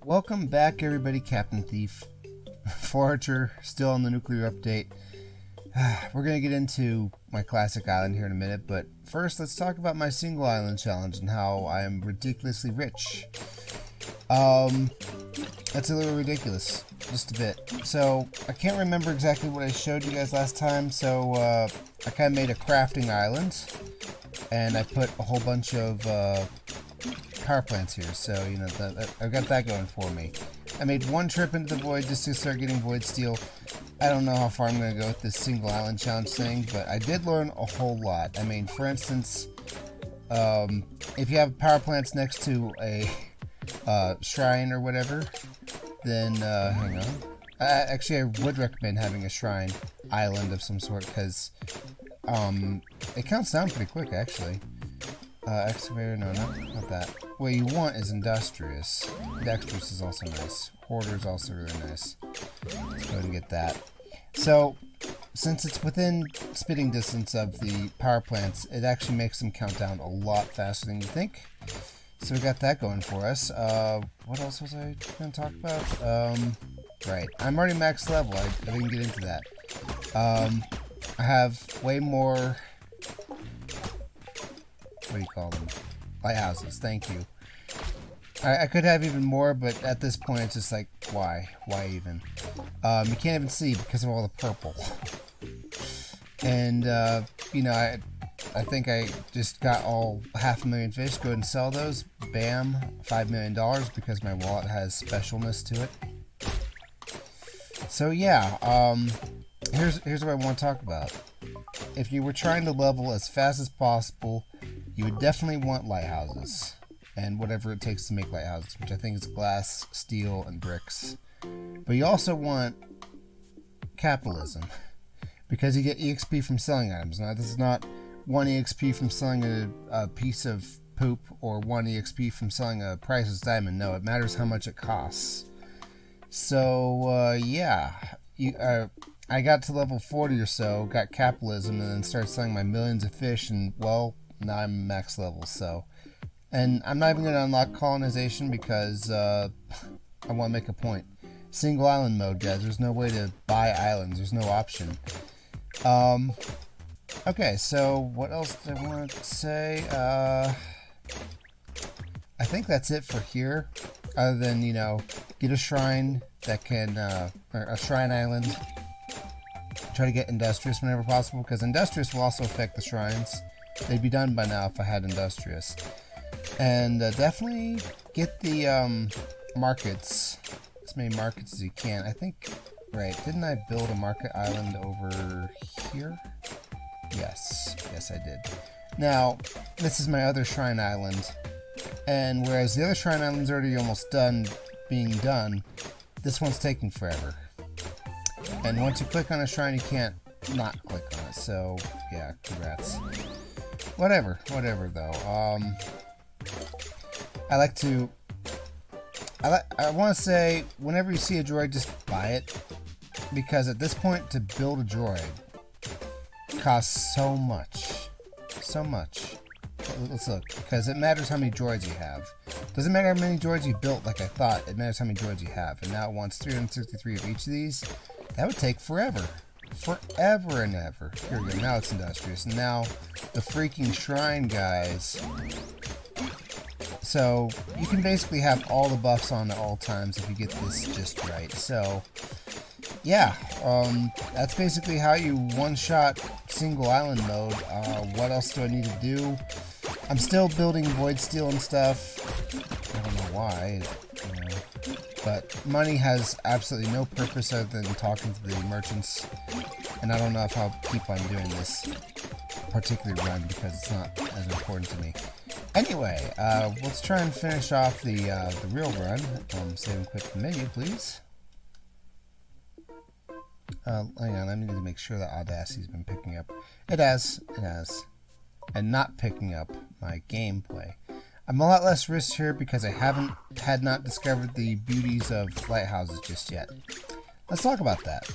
Welcome back, everybody. Captain Thief, Forager, still on the nuclear update. We're going to get into my classic island here in a minute, but first let's talk about my single island challenge and how I am ridiculously rich. That's a little ridiculous, just a bit. So, I can't remember exactly what I showed you guys last time, so I kind of made a crafting island, and I put a whole bunch of power plants here, so you know I've got that going for me. I made one trip into the void just to start getting void steel. I don't know how far I'm going to go with this single island challenge thing, but I did learn a whole lot. I mean, for instance, if you have power plants next to a shrine or whatever, then hang on. Actually, I would recommend having a shrine island of some sort, because it counts down pretty quick, actually. Excavator, no, not that. What you want is industrious. Dexterous is also nice. Hoarder is also really nice. Let's go ahead and get that. So, since it's within spitting distance of the power plants, it actually makes them count down a lot faster than you think. So we got that going for us. What else was I going to talk about? Right, I'm already max level. I didn't get into that. I have way more... What do you call them? Lighthouses, thank you. I could have even more, but at this point it's just like, why? Why even? You can't even see because of all the purple. And, you know, I think I just got all 500,000 fish. Go ahead and sell those. Bam, $5 million because my wallet has specialness to it. So yeah, here's what I want to talk about. If you were trying to level as fast as possible, you would definitely want lighthouses, and whatever it takes to make lighthouses, which I think is glass, steel, and bricks. But you also want capitalism, because you get EXP from selling items. Now, this is not 1 EXP from selling a piece of poop, or 1 EXP from selling a priceless diamond. No, it matters how much it costs. So, yeah, I got to level 40 or so, got capitalism, and then started selling my millions of fish, and, well, now I'm max level, so. And I'm not even going to unlock colonization because I want to make a point. Single island mode, guys. There's no way to buy islands. There's no option. Okay, so what else do I want to say? I think that's it for here. Other than, you know, get a shrine that can, or a shrine island. Try to get industrious whenever possible, because industrious will also affect the shrines. They'd be done by now if I had industrious. And definitely get the markets, as many markets as you can. I think, right, didn't I build a market island over here? Yes, yes I did. Now, this is my other shrine island, and whereas the other shrine island's already almost done being done, this one's taking forever. And once you click on a shrine, you can't not click on it, so yeah, congrats. Whatever though. I want to say, whenever you see a droid, just buy it, because at this point, to build a droid costs so much. Let's look, because it matters how many droids you have. Doesn't matter how many droids you built, like I thought. It matters how many droids you have, and now it wants 363 of each of these. That would take forever. Forever and ever. Here we go. Now it's industrious. And now the freaking shrine, guys. So you can basically have all the buffs on at all times if you get this just right. So yeah, that's basically how you one-shot single island mode. What else do I need to do? I'm still building void steel and stuff. I don't know why. But money has absolutely no purpose other than talking to the merchants. And I don't know if I'll keep on doing this particular run because it's not as important to me. Anyway, let's try and finish off the real run. Save and quit the menu, please. Hang on, I need to make sure that Audacity's been picking up. It has. And not picking up my gameplay. I'm a lot less risk here because I had not discovered the beauties of lighthouses just yet. Let's talk about that.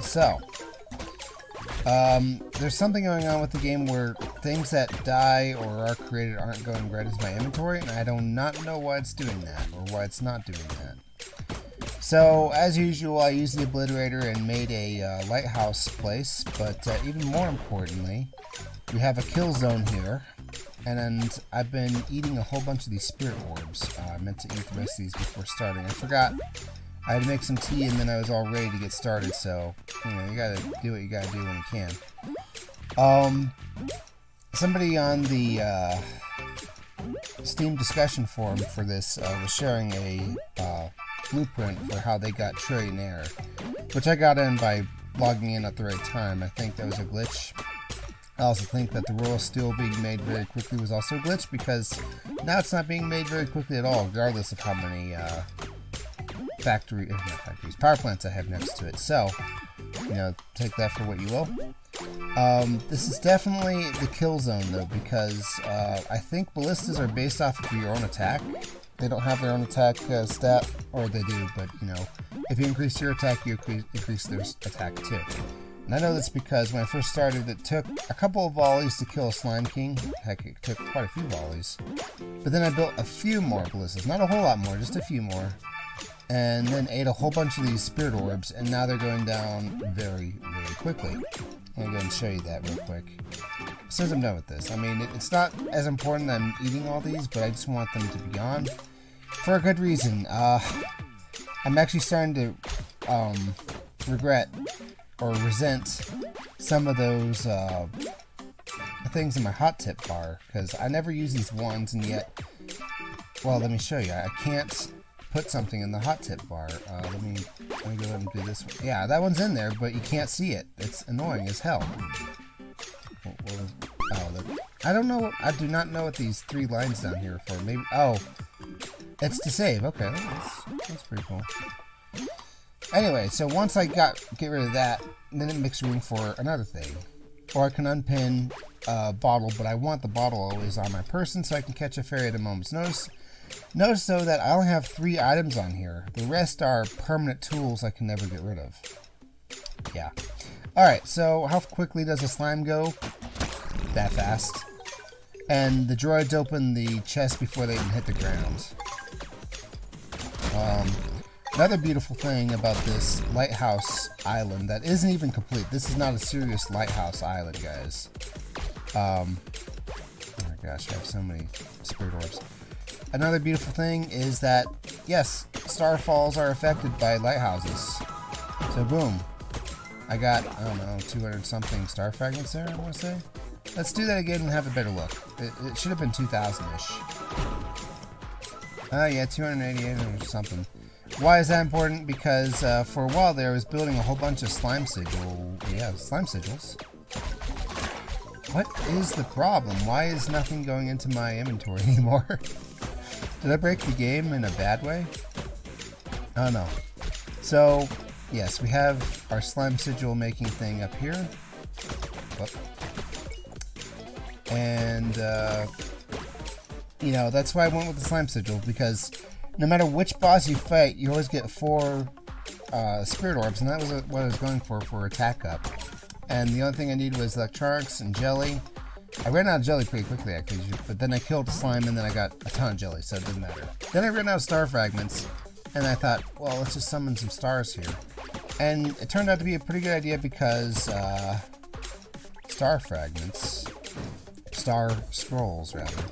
So, There's something going on with the game where things that die or are created aren't going right into my inventory, and I do not know why it's doing that, or why it's not doing that. So, as usual, I used the obliterator and made a lighthouse place, but even more importantly, we have a kill zone here, and I've been eating a whole bunch of these spirit orbs. I meant to eat the rest of these before starting. I forgot I had to make some tea, and then I was all ready to get started, so, you know, you gotta do what you gotta do when you can. Somebody on the Steam discussion forum for this was sharing a blueprint for how they got trillionaire, which I got in by logging in at the right time. I think that was a glitch. I also think that the royal steel being made very quickly was also a glitch, because now it's not being made very quickly at all, regardless of how many power plants I have next to it. So, you know, take that for what you will. This is definitely the kill zone though, because I think ballistas are based off of your own attack. They don't have their own attack stat, or they do, but you know, if you increase your attack, you increase their attack too. And I know that's because when I first started, it took a couple of volleys to kill a Slime King. Heck, it took quite a few volleys. But then I built a few more ballistas, not a whole lot more, just a few more. And then ate a whole bunch of these spirit orbs, and now they're going down very, very quickly. I'm going to go and show you that real quick. As soon as I'm done with this. I mean, it's not as important that I'm eating all these, but I just want them to be on. For a good reason. I'm actually starting to regret or resent some of those things in my hot tip bar, because I never use these ones, and yet, well, let me show you. I can't put something in the hot tip bar. Let me go ahead and do this one. Yeah, that one's in there, but you can't see it. It's annoying as hell. I don't know. I do not know what these 3 lines down here are for. Maybe. Oh, it's to save. Okay, that's pretty cool. Anyway, so once I get rid of that, then it makes room for another thing. Or I can unpin a bottle, but I want the bottle always on my person so I can catch a fairy at a moment's notice. Notice though that I only have 3 items on here. The rest are permanent tools I can never get rid of. Yeah. Alright, so how quickly does a slime go? That fast. And the droids open the chest before they even hit the ground. Another beautiful thing about this lighthouse island that isn't even complete. This is not a serious lighthouse island, guys. Oh my gosh, I have so many spirit orbs. Another beautiful thing is that, yes, starfalls are affected by lighthouses. So boom. I got, I don't know, 200 something star fragments there, I want to say. Let's do that again and have a better look. It should have been 2,000-ish. Yeah, 288 or something. Why is that important? Because for a while there I was building a whole bunch of slime sigils. What is the problem? Why is nothing going into my inventory anymore? Did I break the game in a bad way? Oh no. So, yes, we have our slime sigil making thing up here. Whoop. And, you know, that's why I went with the slime sigil, because no matter which boss you fight, you always get 4 spirit orbs, and that was what I was going for attack up. And the only thing I needed was electronics and jelly. I ran out of jelly pretty quickly, actually, but then I killed the slime, and then I got a ton of jelly, so it didn't matter. Then I ran out of star fragments, and I thought, well, let's just summon some stars here. And it turned out to be a pretty good idea because star scrolls, rather.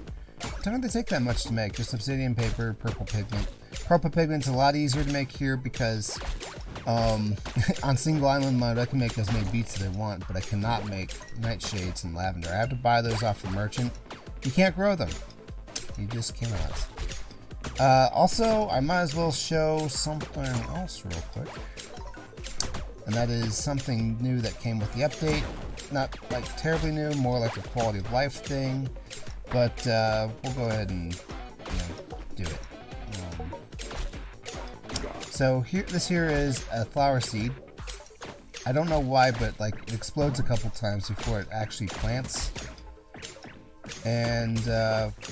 Don't think they take that much to make, just obsidian paper, purple pigment. Purple pigment's a lot easier to make here because on single island mode I can make as many beats as I want, but I cannot make nightshades and lavender. I have to buy those off the merchant. You can't grow them. You just cannot. Also, I might as well show something else real quick. And that is something new that came with the update. Not like terribly new, more like a quality of life thing. But we'll go ahead and do it. So this here is a flower seed. I don't know why, but like it explodes a couple times before it actually plants. And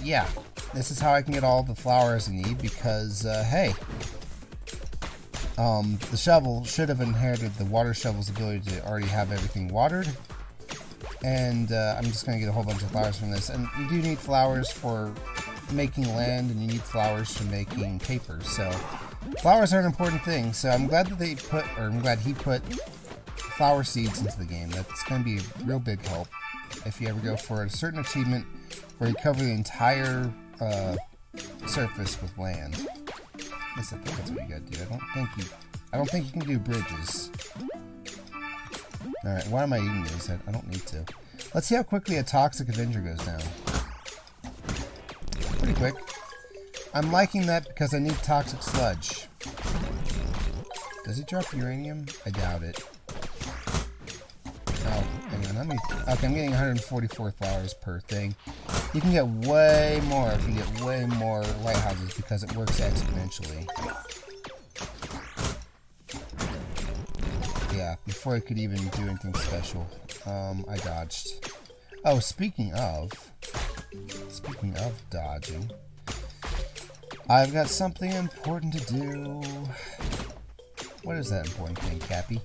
yeah, this is how I can get all the flowers I need because hey, the shovel should have inherited the water shovel's ability to already have everything watered. And I'm just going to get a whole bunch of flowers from this. And you do need flowers for making land, and you need flowers for making paper. So flowers are an important thing. So I'm glad that I'm glad he put flower seeds into the game. That's going to be a real big help if you ever go for a certain achievement where you cover the entire surface with land. At least I think that's what you gotta do. I don't think you can do bridges. Alright, why am I eating these? I don't need to. Let's see how quickly a Toxic Avenger goes down. Pretty quick. I'm liking that because I need Toxic Sludge. Does it drop uranium? I doubt it. Oh, hang on, okay, I'm getting 144 flowers per thing. You can get way more if you get way more lighthouses because it works exponentially. Yeah, before I could even do anything special. I dodged. Oh, speaking of dodging, I've got something important to do. What is that important thing, Cappy?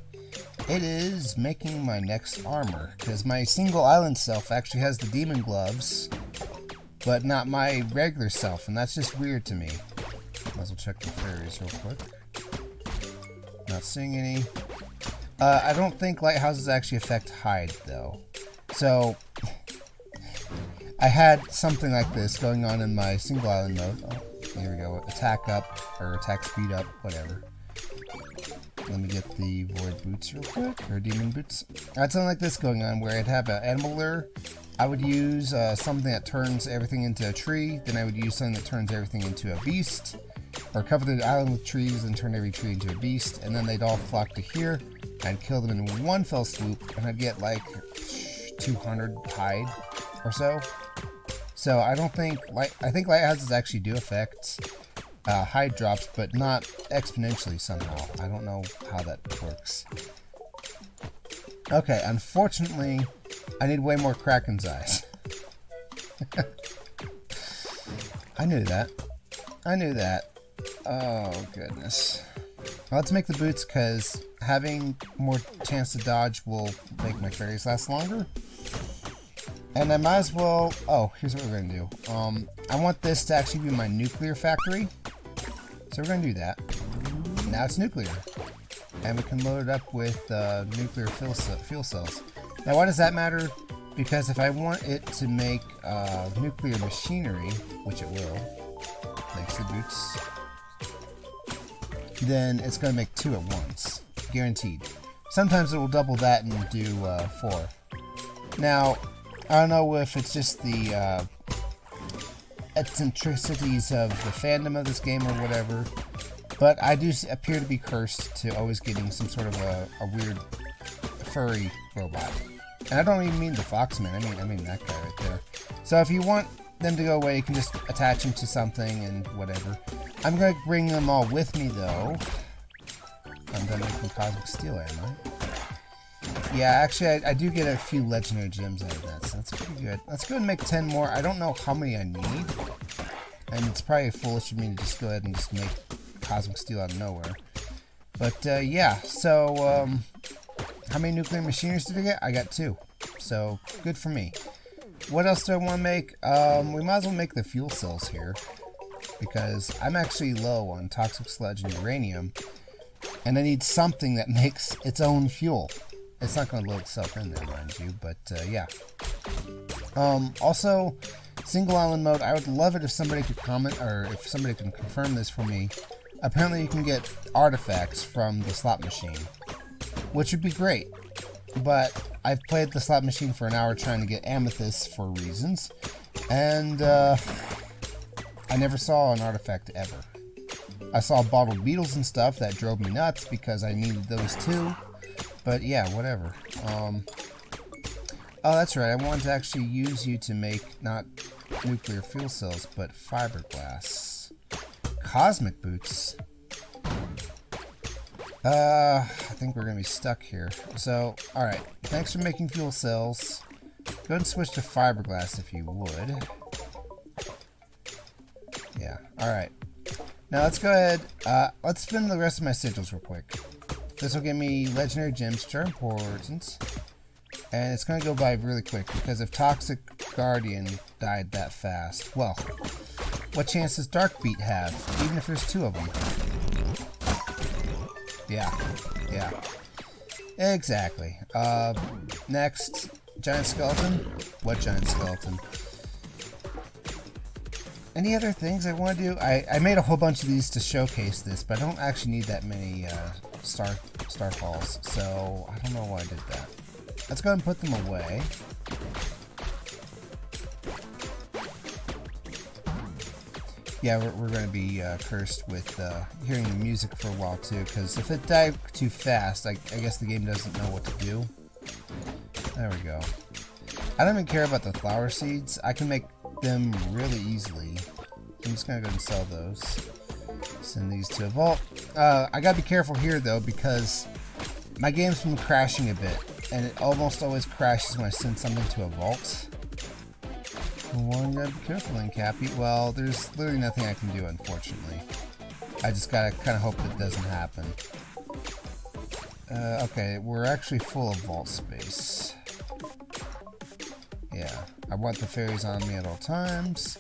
It is making my next armor, because my single island self actually has the demon gloves, but not my regular self, and that's just weird to me. Might as well check the fairies real quick. Not seeing any. I don't think lighthouses actually affect hide, though. So, I had something like this going on in my single island mode. Oh, here we go. Attack up, or attack speed up, whatever. Let me get the void boots real quick, or demon boots. I had something like this going on where I'd have an animal lure. I would use something that turns everything into a tree, then I would use something that turns everything into a beast, or cover the island with trees and turn every tree into a beast, and then they'd all flock to here. I'd kill them in one fell swoop, and I'd get like 200 hide or so. So I think lighthouses actually do affect hide drops, but not exponentially somehow. I don't know how that works. Okay, unfortunately, I need way more Kraken's eyes. I knew that. I knew that. Oh, goodness. Well, let's make the boots, because having more chance to dodge will make my fairies last longer. And I might as well... Oh, here's what we're going to do. I want this to actually be my nuclear factory. So we're going to do that. Now it's nuclear. And we can load it up with nuclear fuel cells. Now why does that matter? Because if I want it to make nuclear machinery, which it will, thanks to boots, then it's going to make 2 at once. Guaranteed. Sometimes it will double that and do 4. Now, I don't know if it's just the eccentricities of the fandom of this game or whatever, but I do appear to be cursed to always getting some sort of a weird furry robot. And I don't even mean the Foxman, I mean that guy right there. So if you want them to go away, you can just attach them to something and whatever. I'm going to bring them all with me though. I'm done making Cosmic Steel, am I? Yeah, actually, I do get a few legendary gems out of that, so that's pretty good. Let's go ahead and make 10 more. I don't know how many I need, and it's probably foolish of me to just go ahead and just make Cosmic Steel out of nowhere. But, yeah, so, how many nuclear machineries did I get? I got 2, so good for me. What else do I want to make? We might as well make the fuel cells here, because I'm actually low on toxic sludge and uranium, and I need something that makes its own fuel. It's not going to load itself in there, mind you, but yeah. Also, single island mode, I would love it if somebody could comment, or if somebody can confirm this for me. Apparently you can get artifacts from the slot machine, which would be great. But I've played the slot machine for an hour trying to get amethysts for reasons, and I never saw an artifact ever. I saw bottled beetles and stuff that drove me nuts because I needed those too. But yeah, whatever. Oh, that's right. I wanted to actually use you to make not nuclear fuel cells, but fiberglass. Cosmic boots. I think we're gonna be stuck here. So, alright. Thanks for making fuel cells. Go ahead and switch to fiberglass if you would. Yeah, alright. Now let's go ahead. Let's spin the rest of my sigils real quick. This will give me legendary gems, which are important. And it's going to go by really quick, because if Toxic Guardian died that fast, well, what chance does Darkbeat have, even if there's 2 of them? Yeah. Exactly. Next, Giant Skeleton? What Giant Skeleton? Any other things I want to do? I made a whole bunch of these to showcase this, but I don't actually need that many starfalls, so I don't know why I did that. Let's go ahead and put them away. Yeah, we're going to be cursed with hearing the music for a while too, because if it died too fast, I guess the game doesn't know what to do. There we go. I don't even care about the flower seeds. I can make them really easily. I'm just going to go and sell those. Send these to a vault. I got to be careful here though, because my game's been crashing a bit, and it almost always crashes when I send something to a vault. Well, you gotta be careful then, Cappy. Well, there's literally nothing I can do, unfortunately. I just gotta kind of hope that doesn't happen. Okay, we're actually full of vault space. Yeah, I want the fairies on me at all times.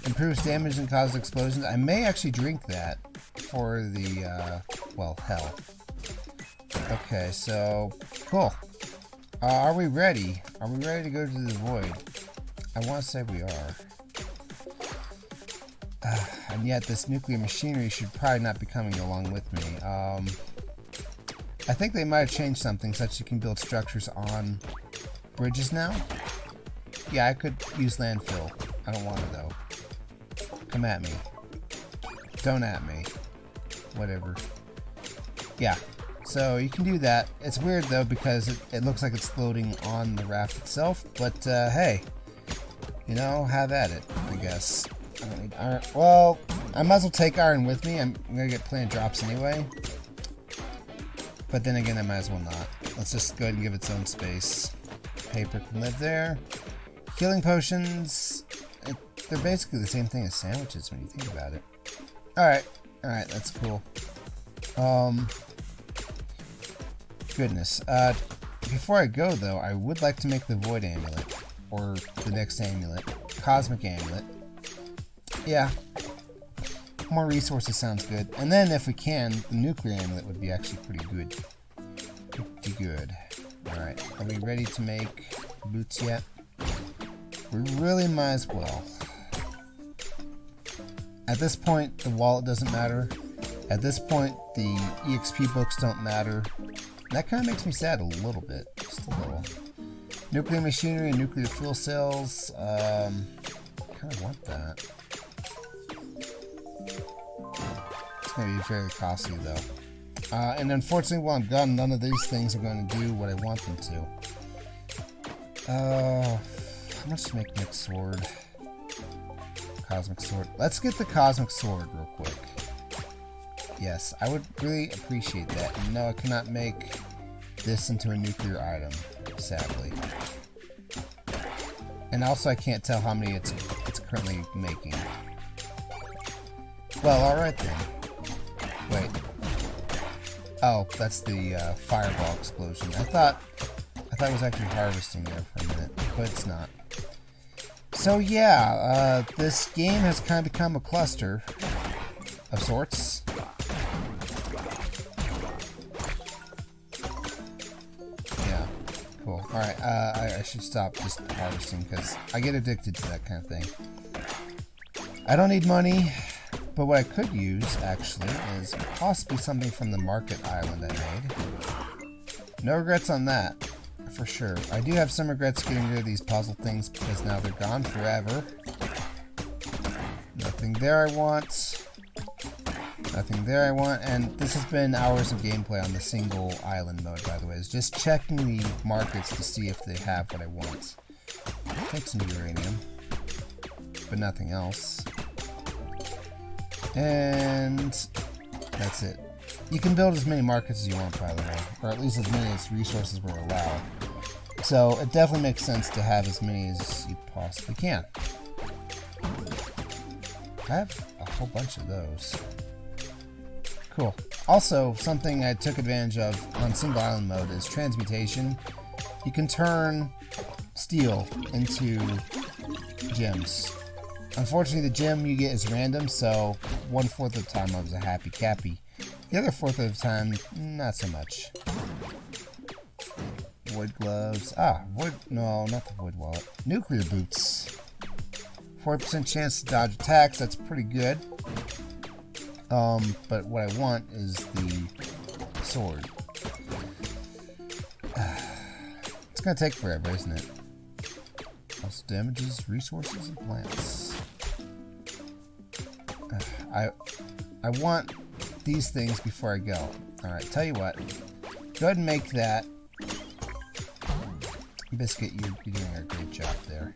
Improves damage and causes explosions. I may actually drink that for the, well, hell. Okay, so, cool. Are we ready? Are we ready to go to the void? I want to say we are. And yet this nuclear machinery should probably not be coming along with me. I think they might have changed something such you can build structures on bridges now. Yeah, I could use landfill. I don't want it though. Come at me. Don't at me. Whatever. Yeah. So you can do that. It's weird though because it looks like it's floating on the raft itself, but hey. You know, have at it, I guess. I don't need iron. Well, I might as well take iron with me. I'm gonna get plenty of drops anyway. But then again, I might as well not. Let's just go ahead and give it its own space. Paper can live there. Healing potions, they're basically the same thing as sandwiches when you think about it. Alright, that's cool. Goodness. Before I go though, I would like to make the Void Amulet. Or the next amulet. Cosmic Amulet. Yeah. More resources sounds good. And then if we can, the Nuclear Amulet would be actually pretty good. Pretty good. Alright. Are we ready to make boots yet? We really might as well. At this point, the wallet doesn't matter. At this point, the EXP books don't matter. That kind of makes me sad a little bit. Just a little. Nuclear machinery and nuclear fuel cells. I kind of want that. It's going to be very costly though. And unfortunately, while I'm done, none of these things are going to do what I want them to. How much to make next sword? Cosmic sword. Let's get the cosmic sword real quick. Yes, I would really appreciate that. And no, I cannot make this into a nuclear item, sadly. And also I can't tell how many it's currently making. Well, alright then. Wait. Oh, that's the fireball explosion. I thought it was actually harvesting there for a minute, but it's not. So yeah, this game has kind of become a cluster of sorts. Yeah, cool. Alright, I should stop just harvesting because I get addicted to that kind of thing. I don't need money, but what I could use, actually, is possibly something from the market island I made. No regrets on that, for sure. I do have some regrets getting rid of these puzzle things because now they're gone forever. Nothing there I want. Nothing there I want, and this has been hours of gameplay on the single island mode, by the way. It's just checking the markets to see if they have what I want. Take some uranium, but nothing else. And that's it. You can build as many markets as you want, by the way, or at least as many as resources were allowed. So it definitely makes sense to have as many as you possibly can. I have a whole bunch of those. Cool. Also, something I took advantage of on single island mode is transmutation. you can turn steel into gems. Unfortunately, the gem you get is random, so 1/4 of the time I was a happy cappy. The other 1/4 of the time, not so much. Void gloves. No, not the void wallet. Nuclear boots. 40% chance to dodge attacks, that's pretty good. But what I want is the sword. It's gonna take forever, isn't it? Also damages resources and plants. I want these things before I go. Alright, tell you what. Go ahead and make that. Biscuit, you're doing a great job there.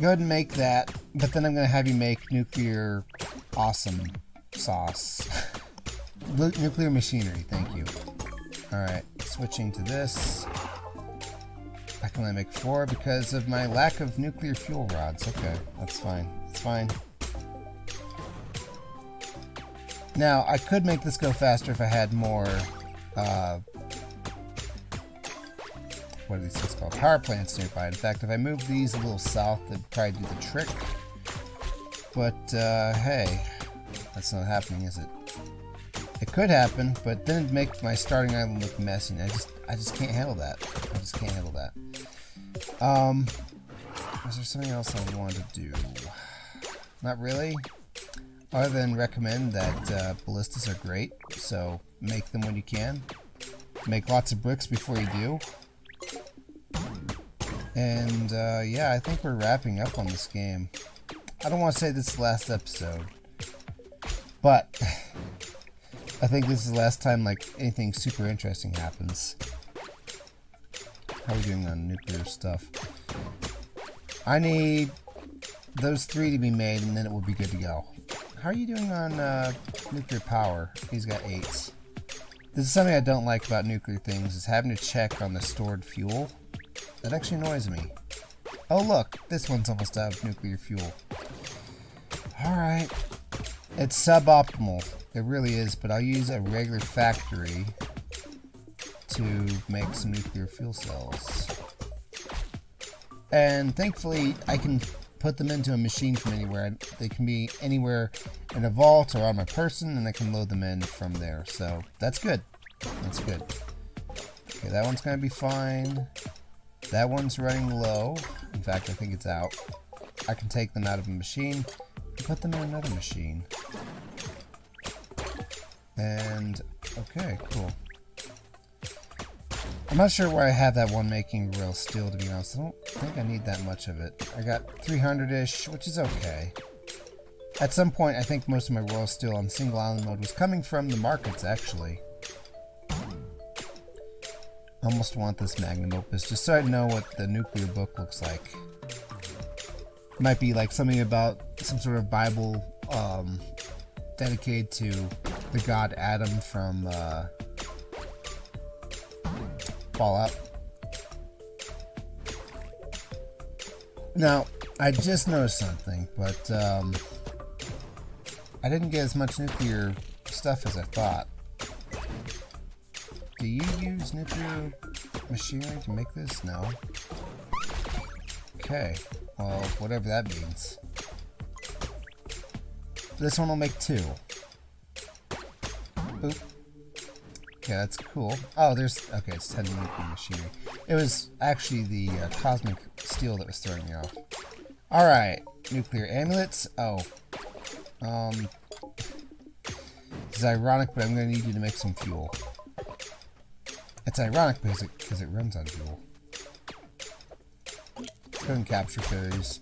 Go ahead and make that, but then I'm going to have you make nuclear awesome sauce. Nuclear machinery, thank you. Alright, switching to this. I can only make 4 because of my lack of nuclear fuel rods. Okay, that's fine. It's fine. Now, I could make this go faster if I had more, what are these things called? Power plants nearby. In fact, if I moved these a little south, it'd probably do the trick. But, hey, that's not happening, is it? It could happen, but then it'd make my starting island look messy, and I just can't handle that. I just can't handle that. Was there something else I wanted to do? Not really. Other than recommend that ballistas are great, so make them when you can. Make lots of bricks before you do. And yeah, I think we're wrapping up on this game. I don't want to say this is the last episode, but I think this is the last time like anything super interesting happens. How are we doing on nuclear stuff? I need those 3 to be made, and then it will be good to go. How are you doing on nuclear power? He's got 8s. This is something I don't like about nuclear things, is having to check on the stored fuel. That actually annoys me. Oh look, this one's almost out of nuclear fuel. Alright. It's suboptimal. It really is, but I'll use a regular factory to make some nuclear fuel cells. And thankfully, I can put them into a machine from anywhere. They can be anywhere in a vault or on my person, and I can load them in from there. So that's good. That's good. Okay, that one's gonna be fine. That one's running low. In fact, I think it's out. I can take them out of a machine and put them in another machine. And okay, cool. I'm not sure where I have that one making real steel, to be honest. I don't think I need that much of it. I got 300-ish, which is okay. At some point, I think most of my raw steel on single island mode was coming from the markets, actually. I almost want this magnum opus, just so I know what the nuclear book looks like. It might be like something about some sort of Bible dedicated to the god Adam from Fallout. Now, I just noticed something, but I didn't get as much nuclear stuff as I thought. Do you use nuclear machinery to make this? No. Okay, well, whatever that means. This one will make 2. Oop. Okay, that's cool. Oh, okay, it's 10 nuclear machinery. It was actually the cosmic steel that was throwing me off. Alright, nuclear amulets. Oh. This is ironic, but I'm going to need you to make some fuel. It's ironic because it runs on fuel. Couldn't capture fairies.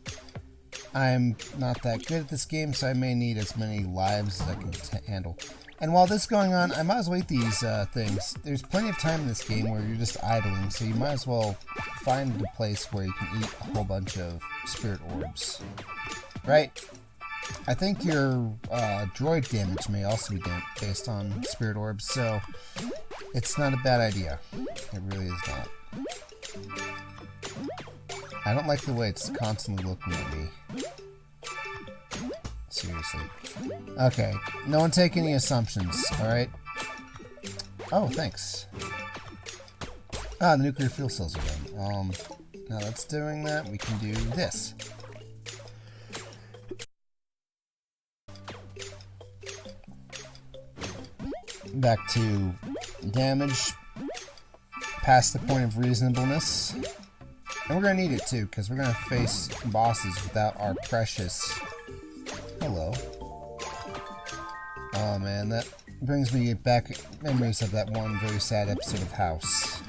I'm not that good at this game, so I may need as many lives as I can handle. And while this is going on, I might as well eat these things. There's plenty of time in this game where you're just idling, so you might as well find a place where you can eat a whole bunch of spirit orbs. Right? I think your droid damage may also be based on spirit orbs, so it's not a bad idea. It really is not. I don't like the way it's constantly looking at me. Seriously. Okay, no one take any assumptions, alright? Oh, thanks. Ah, the nuclear fuel cells are done. Now that's doing that, we can do this. Back to damage, past the point of reasonableness. And we're gonna need it too, because we're gonna face bosses without our precious... Hello. Oh man, that brings me back memories of that one very sad episode of House,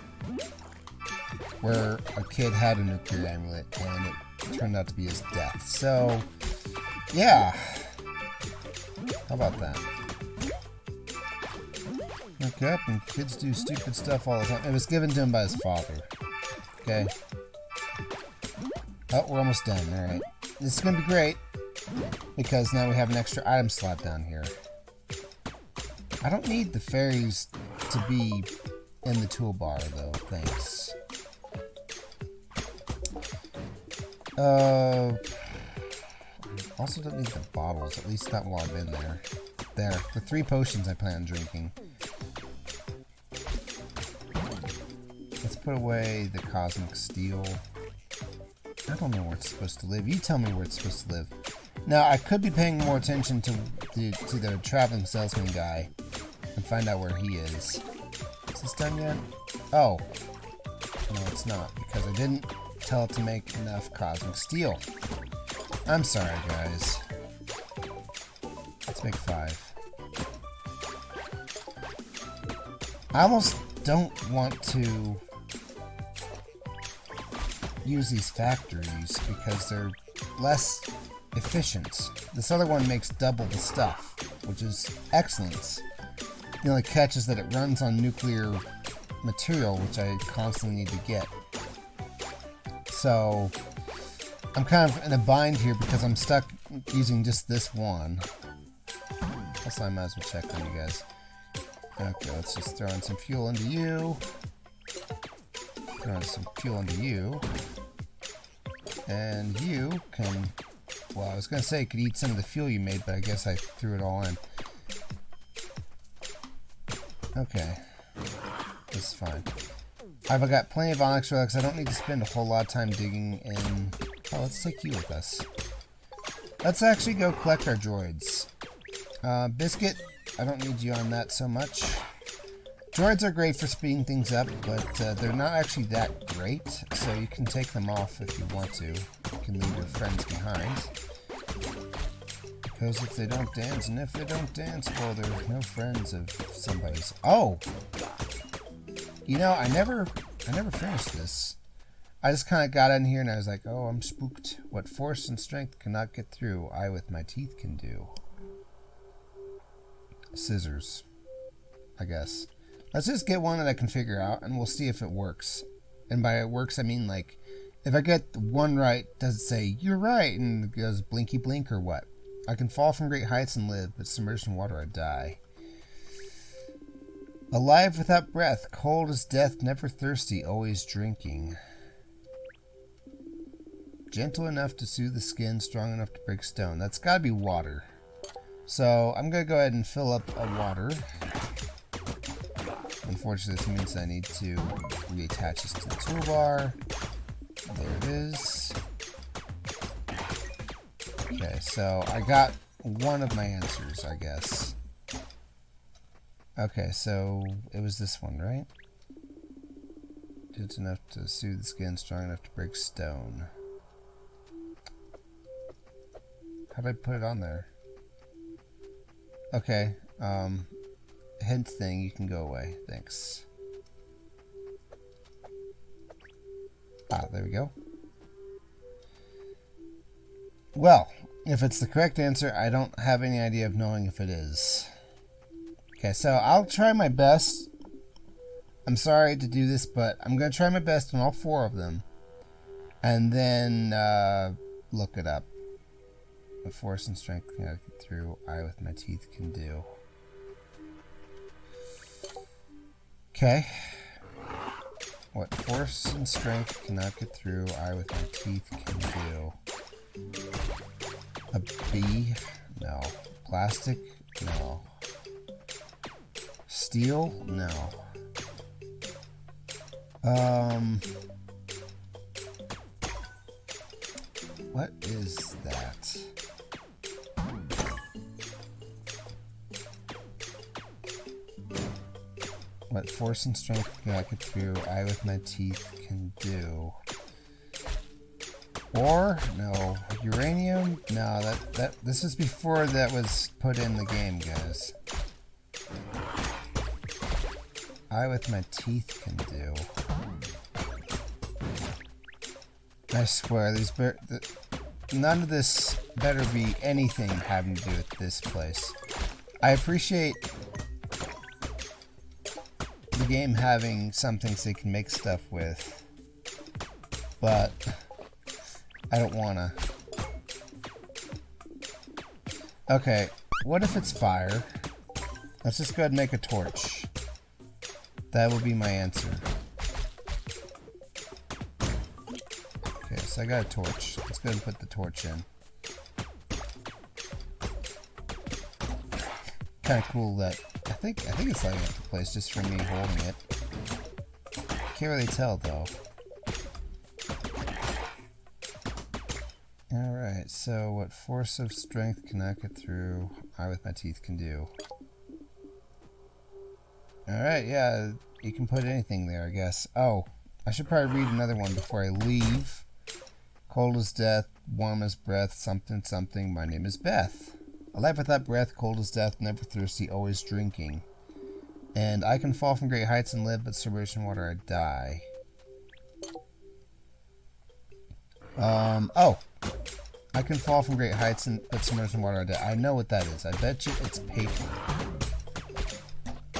where a kid had a nuclear amulet and it turned out to be his death. So, yeah. How about that? Look up, and kids do stupid stuff all the time. It was given to him by his father. Okay. Oh, we're almost done. Alright. This is going to be great, because now we have an extra item slot down here. I don't need the fairies to be in the toolbar, though. Thanks. Also don't need the bottles, at least not while I've been there. There. The 3 potions I plan on drinking. Let's put away the cosmic steel. I don't know where it's supposed to live. You tell me where it's supposed to live. Now, I could be paying more attention to the traveling salesman guy and find out where he is. Is this done yet? Oh. No, it's not, because I didn't tell it to make enough cosmic steel. I'm sorry, guys. Let's make 5. I almost don't want to use these factories because they're less efficient. This other one makes double the stuff, which is excellent. The only catch is that it runs on nuclear material, which I constantly need to get. So I'm kind of in a bind here because I'm stuck using just this one. Also, I might as well check on you guys. Okay, let's just throw in some fuel into you. Throw in some fuel into you. And you can... Well, I was going to say you could eat some of the fuel you made, but I guess I threw it all in. Okay. This is fine. I've got plenty of onyx relics. I don't need to spend a whole lot of time digging in... Oh, let's take you with us. Let's actually go collect our droids. Biscuit, I don't need you on that so much. Droids are great for speeding things up, but they're not actually that great, so you can take them off if you want to. You can leave your friends behind. Because if they don't dance, and if they don't dance, well, they're no friends of somebody's. Oh! You know, I never finished this. I just kind of got in here and I was like, oh, I'm spooked. What force and strength cannot get through, I with my teeth can do. Scissors, I guess. Let's just get one that I can figure out, and we'll see if it works. And by it works, I mean, like, if I get one right, does it say, you're right, and it goes blinky blink or what? I can fall from great heights and live, but submerged in water I die. Alive without breath, cold as death, never thirsty, always drinking. Gentle enough to soothe the skin, strong enough to break stone. That's gotta be water. So, I'm gonna go ahead and fill up a water. Unfortunately, this means I need to reattach this to the toolbar. There it is. Okay, so I got one of my answers, I guess. Okay, so it was this one, right? It's enough to soothe the skin, strong enough to break stone. How did I put it on there? Okay, hint thing, you can go away. Thanks. Ah, there we go. Well, if it's the correct answer, I don't have any idea of knowing if it is. Okay, so I'll try my best. I'm sorry to do this, but I'm going to try my best on all 4 of them. And then look it up. What force and strength can I get through, I with my teeth can do. Okay. What force and strength cannot get through, I with my teeth can do. A bee? No. Plastic? No. Steel? No. What is that? What force and strength can I get through? I with my teeth can do. Or no, uranium? No, this is before that was put in the game, guys. I with my teeth can do. I swear, none of this better be anything having to do with this place. I appreciate the game having something so you can make stuff with, but I don't wanna. Okay, what if it's fire? Let's just go ahead and make a torch. That will be my answer. Okay, so I got a torch. Let's go ahead and put the torch in. Kind of cool that I think it's lighting up the place just from me holding it. Can't really tell though. Alright, so what force of strength can I get through? I with my teeth can do. Alright, yeah, you can put anything there, I guess. Oh, I should probably read another one before I leave. Cold as death, warm as breath, something something, my name is Beth. Alive without breath, cold as death, never thirsty, always drinking. And I can fall from great heights and live, but submerged in water I die. Oh. I can fall from great heights and but submerged in water I die. I know what that is. I bet you it's paper.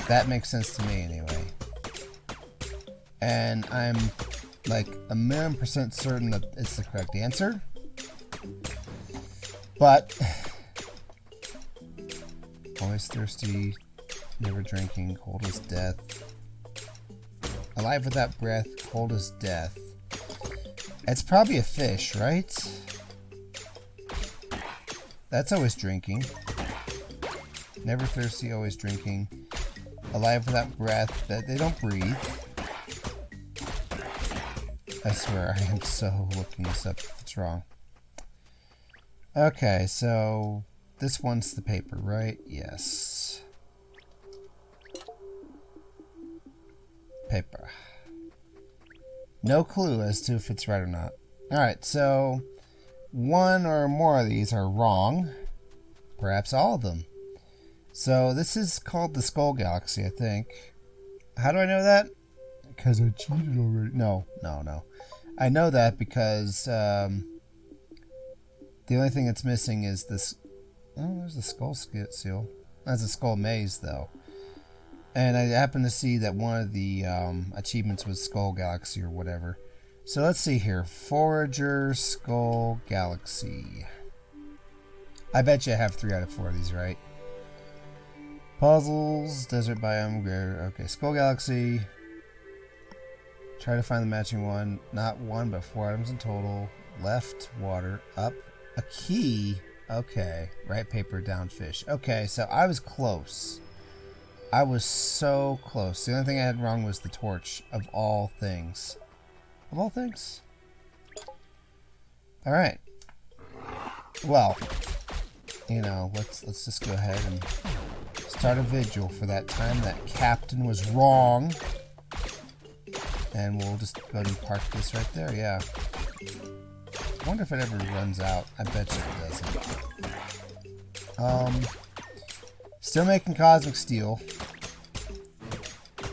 That makes sense to me anyway. And I'm like 1,000,000% certain that it's the correct answer. But always thirsty, never drinking, cold as death. Alive without breath, cold as death. It's probably a fish, right? That's always drinking. Never thirsty, always drinking. Alive without breath, that they don't breathe. I swear, I am so looking this up. It's wrong. Okay, so this one's the paper, right? Yes. Paper. No clue as to if it's right or not. Alright, so one or more of these are wrong. Perhaps all of them. So this is called the Skull Galaxy, I think. How do I know that? Because I cheated already. No. I know that because the only thing that's missing is this. Oh, there's the skull seal. That's a skull maze, though. And I happened to see that one of the achievements was Skull Galaxy or whatever. So let's see here. Forager, Skull Galaxy. I bet you I have 3 out of 4 of these, right? Puzzles, desert biome, okay, Skull Galaxy. Try to find the matching one. Not 1, but 4 items in total. Left, water, up, a key. Okay, right paper, down fish. Okay, so I was close. I was so close. The only thing I had wrong was the torch, of all things. Of all things? Alright. Well, you know, let's just go ahead and start a vigil for that time that Captain was wrong. And we'll just go ahead and park this right there, yeah. I wonder if it ever runs out. I bet you it doesn't. Still making Cosmic Steel.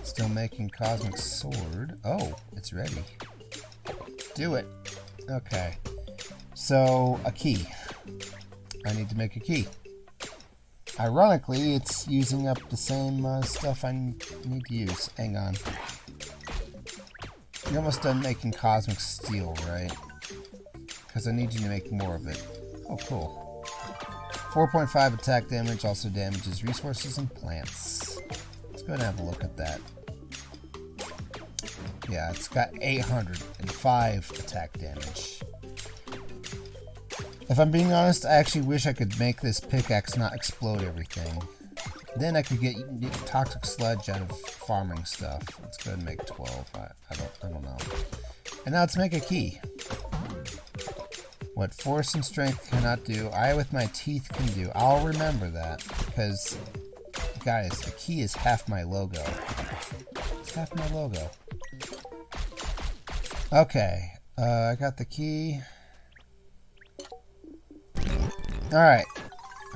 Still making Cosmic Sword. Oh, it's ready. Do it. Okay. So, a key. I need to make a key. Ironically, it's using up the same stuff I need to use. Hang on. You're almost done making Cosmic Steel, right? Because I need you to make more of it. Oh, cool. 4.5 attack damage, also damages resources and plants. Let's go ahead and have a look at that. Yeah, it's got 805 attack damage. If I'm being honest, I actually wish I could make this pickaxe not explode everything. Then I could get toxic sludge out of farming stuff. Let's go ahead and make 12. I don't know. And now let's make a key. What force and strength cannot do, I with my teeth can do. I'll remember that, because, guys, the key is half my logo. It's half my logo. Okay, I got the key. Alright.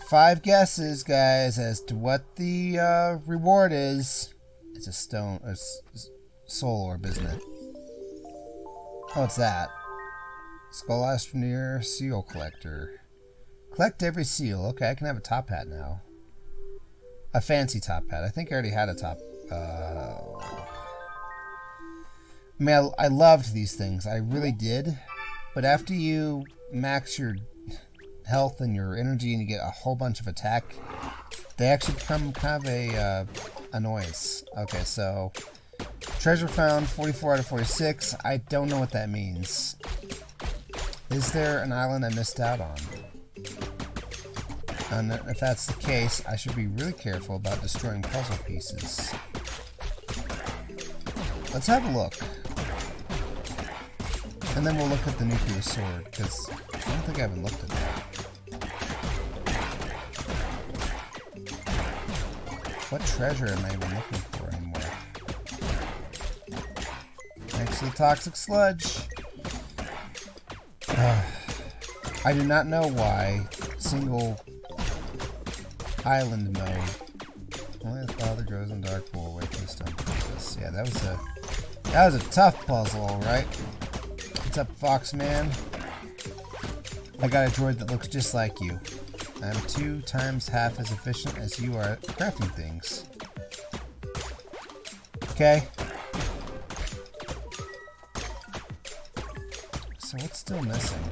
5 guesses, guys, as to what the reward is. It's a stone, a soul orb, isn't it? Oh, it's that. Skull Astroneer, Seal Collector. Collect every seal. Okay, I can have a top hat now. A fancy top hat. I think I already had a top. I mean, I loved these things. I really did. But after you max your health and your energy and you get a whole bunch of attack, they actually become kind of a annoyance. Okay, so treasure found, 44 out of 46. I don't know what that means. Is there an island I missed out on? And if that's the case, I should be really careful about destroying puzzle pieces. Let's have a look. And then we'll look at the nuclear sword, because I don't think I haven't looked at that. What treasure am I even looking for anymore? Thanks to the toxic sludge. I do not know why single island mode. Only the father grows in dark pool away from the stone princess. Yeah, that was a tough puzzle, alright? What's up, Foxman? I got a droid that looks just like you. I'm 2 times half as efficient as you are at crafting things. Okay. So what's still missing?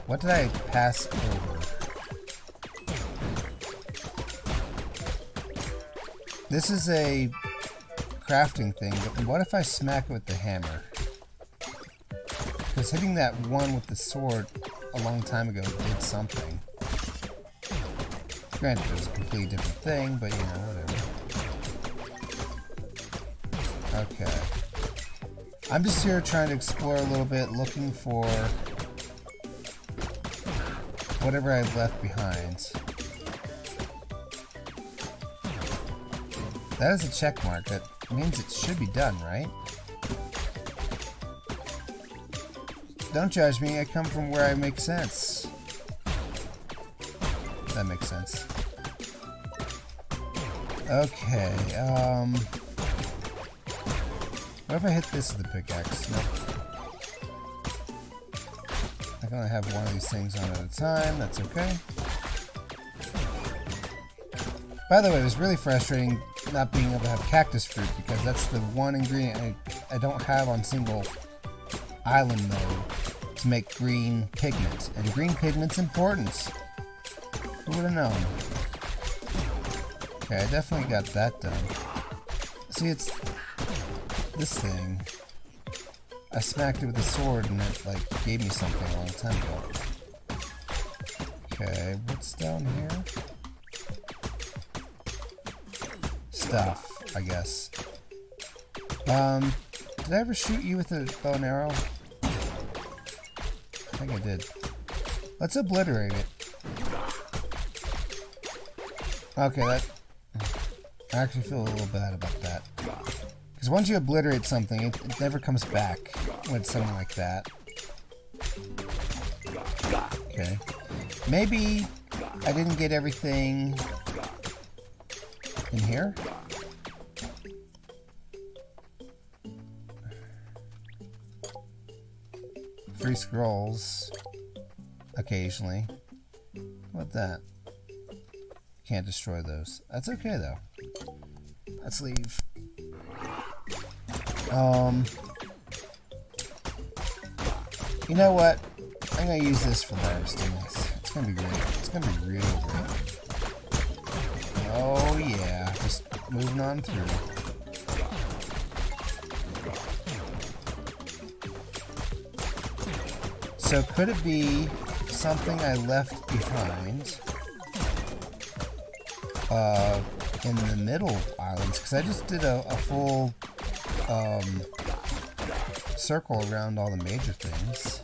What did I pass over? This is a crafting thing, but what if I smack it with the hammer? Because hitting that one with the sword a long time ago did something. Granted, it was a completely different thing, but you know, whatever. Okay. I'm just here trying to explore a little bit, looking for whatever I've left behind. That is a check mark. That means it should be done, right? Don't judge me. I come from where I make sense. That makes sense. Okay, what if I hit this with the pickaxe? Nope. I can only have one of these things on at a time. That's okay. By the way, it was really frustrating not being able to have cactus fruit because that's the one ingredient I don't have on single island mode to make green pigment. And green pigment's important. Who would have known? Okay, I definitely got that done. See, it's this thing. I smacked it with a sword and it like gave me something a long time ago. Okay, what's down here? Stuff, I guess. Did I ever shoot you with a bow and arrow? I think I did. Let's obliterate it. Okay, that... I actually feel a little bad about that. Because once you obliterate something, it never comes back with something like that. Okay. Maybe I didn't get everything in here? Free scrolls. Occasionally. What that? Can't destroy those. That's okay though. Let's leave. You know what? I'm gonna use this for harvesting this. It's gonna be great. It's gonna be real great. Oh yeah, just moving on through. So could it be something I left behind? in the middle islands, because I just did a full circle around all the major things.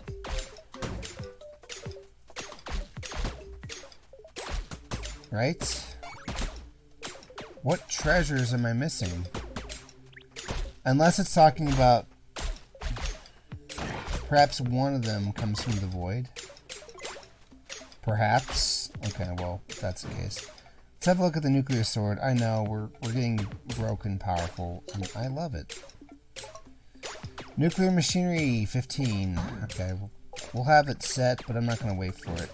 Right? What treasures am I missing? Unless it's talking about perhaps one of them comes from the void. Perhaps. Okay, well, if that's the case. Let's have a look at the nuclear sword. I know, we're getting broken powerful, and I love it. Nuclear machinery, 15. Okay, we'll have it set, but I'm not going to wait for it.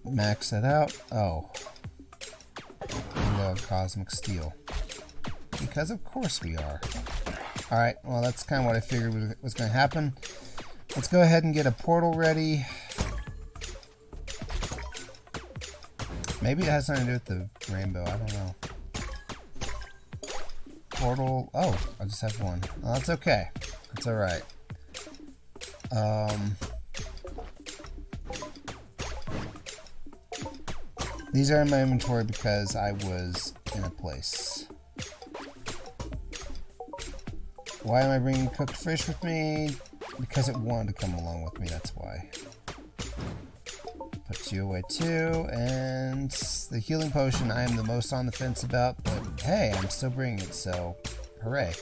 Max that out. Oh. Cosmic steel. Because of course we are. Alright, well that's kind of what I figured was going to happen. Let's go ahead and get a portal ready. Maybe it has something to do with the rainbow, I don't know. Portal, oh, I just have one. Well, that's okay. That's alright. These are in my inventory because I was in a place. Why am I bringing cooked fish with me? Because it wanted to come along with me, that's why. Put you away too, and the healing potion I am the most on the fence about, but hey, I'm still bringing it, so hooray.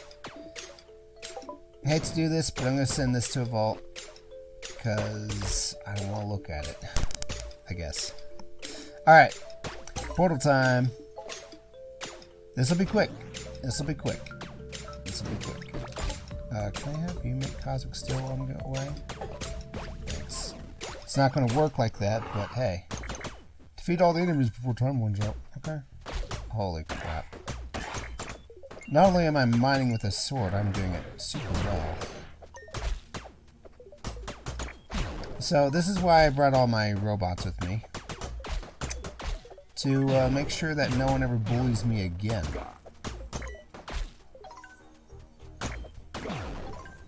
I hate to do this, but I'm going to send this to a vault because I don't want to look at it, I guess. Alright, portal time. This will be quick. This will be quick. This will be quick. Can I have you make cosmic steel while I'm away? Thanks. It's not going to work like that, but hey. Defeat all the enemies before time runs out. Okay. Holy crap. Not only am I mining with a sword, I'm doing it super well. So this is why I brought all my robots with me. To make sure that no one ever bullies me again.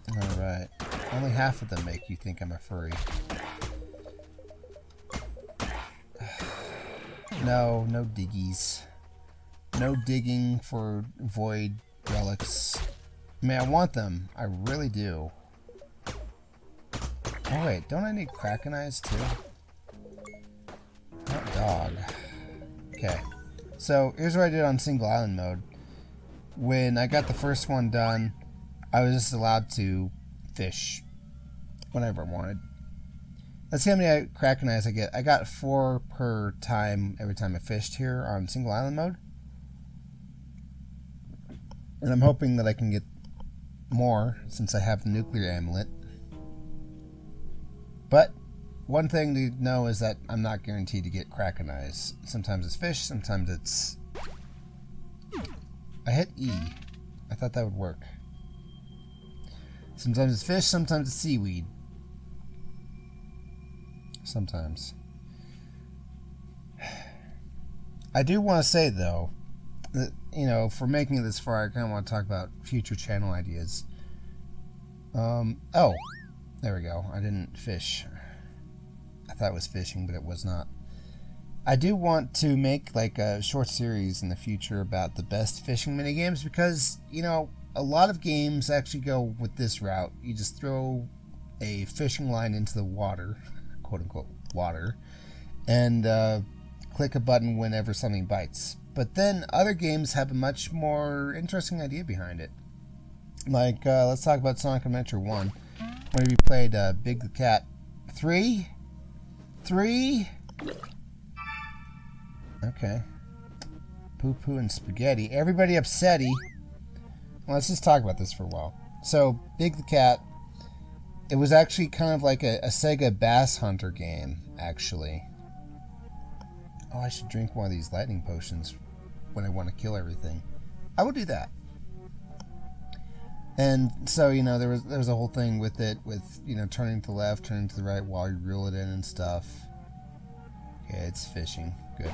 Alright. Only half of them make you think I'm a furry. No diggies. No digging for void relics. I mean, I want them. I really do. Oh wait, don't I need Kraken eyes too? Hot dog. Okay, so here's what I did on single island mode. When I got the first one done, I was just allowed to fish whenever I wanted. Let's see how many Kraken eyes I get. I got 4 per time every time I fished here on single island mode. And I'm hoping that I can get more since I have the nuclear amulet. But one thing to know is that I'm not guaranteed to get Kraken eyes. Sometimes it's fish, sometimes it's... I hit E. I thought that would work. Sometimes it's fish, sometimes it's seaweed. Sometimes. I do want to say though, that, you know, for making it this far, I kind of want to talk about future channel ideas. Oh, there we go. I didn't fish. I thought it was fishing, but it was not. I do want to make like a short series in the future about the best fishing minigames because, you know, a lot of games actually go with this route. You just throw a fishing line into the water, quote unquote water, and click a button whenever something bites. But then other games have a much more interesting idea behind it. Like, let's talk about Sonic Adventure 1, where we played Big the Cat. 3? Okay. Poo-poo and spaghetti. Everybody upsetty. Well, let's just talk about this for a while. So, Big the Cat, it was actually kind of like a Sega Bass Hunter game, actually. Oh, I should drink one of these lightning potions when I want to kill everything. I will do that. And so, you know, there was a whole thing with it, with, you know, turning to the left, turning to the right while you reel it in and stuff. Okay, it's fishing. Good.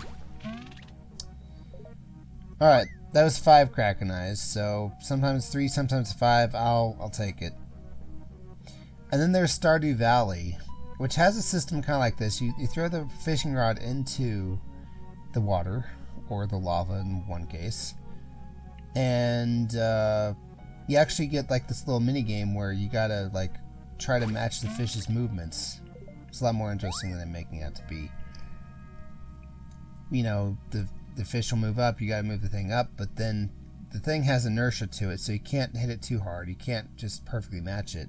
Alright, that was 5 Kraken eyes, so sometimes 3, sometimes 5, I'll take it. And then there's Stardew Valley, which has a system kind of like this. You throw the fishing rod into the water, or the lava in one case, and you actually get like this little mini game where you gotta like try to match the fish's movements. It's a lot more interesting than I'm making it out to be. You know, the fish will move up, you gotta move the thing up, but then the thing has inertia to it, so you can't hit it too hard. You can't just perfectly match it.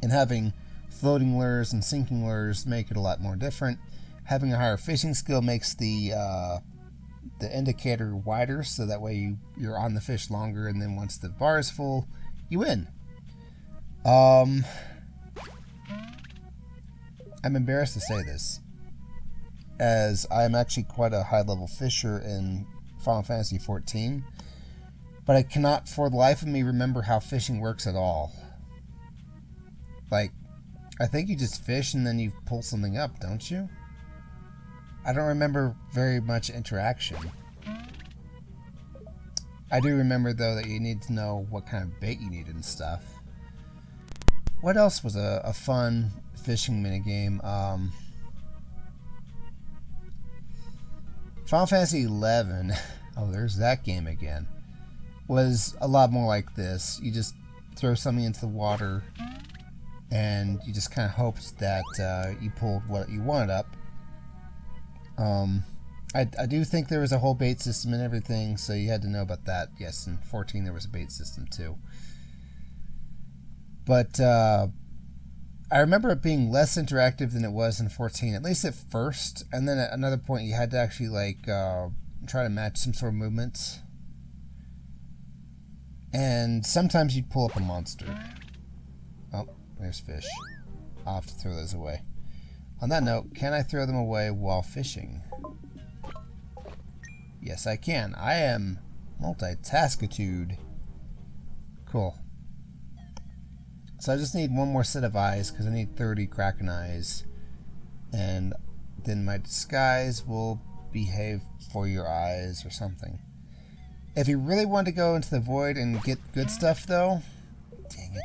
And having floating lures and sinking lures make it a lot more different. Having a higher fishing skill makes the indicator wider, so that way you're on the fish longer, and then once the bar is full, you win. I'm embarrassed to say this, as I am actually quite a high-level fisher in Final Fantasy XIV, but I cannot for the life of me remember how fishing works at all. Like, I think you just fish and then you pull something up, don't you? I don't remember very much interaction. I do remember, though, that you need to know what kind of bait you need and stuff. What else was a fun fishing minigame? Final Fantasy XI, oh, there's that game again, was a lot more like this. You just throw something into the water, and you just kind of hoped that you pulled what you wanted up. I do think there was a whole bait system and everything, so you had to know about that. Yes, in 14 there was a bait system too. But I remember it being less interactive than it was in 14, at least at first. And then at another point you had to actually like try to match some sort of movements. And sometimes you'd pull up a monster. Oh, there's fish. I'll have to throw those away. On that note, can I throw them away while fishing? Yes, I can. I am multitaskitude. Cool. So I just need one more set of eyes, because I need 30 Kraken eyes. And then my disguise will behave for your eyes or something. If you really want to go into the void and get good stuff, though, dang it,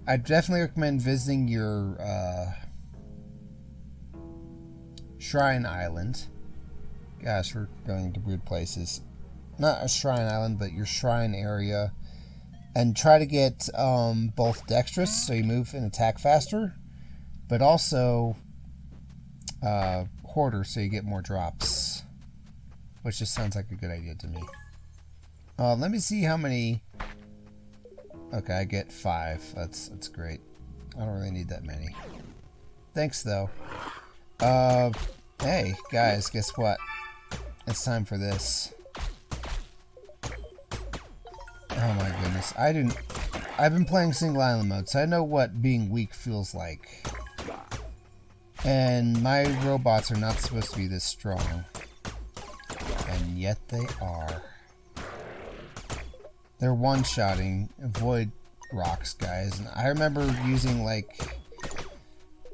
I'd definitely recommend visiting your Shrine Island. Gosh, we're going to weird places. Not a Shrine Island, but your Shrine area. And try to get both dexterous, so you move and attack faster, but also hoarder, so you get more drops. Which just sounds like a good idea to me. Let me see how many... Okay, I get 5. That's great. I don't really need that many. Thanks, though. Hey, guys, guess what? It's time for this. Oh my goodness. I've been playing single island mode, so I know what being weak feels like. And my robots are not supposed to be this strong. And yet they are. They're one-shotting void rocks, guys. And I remember using, like,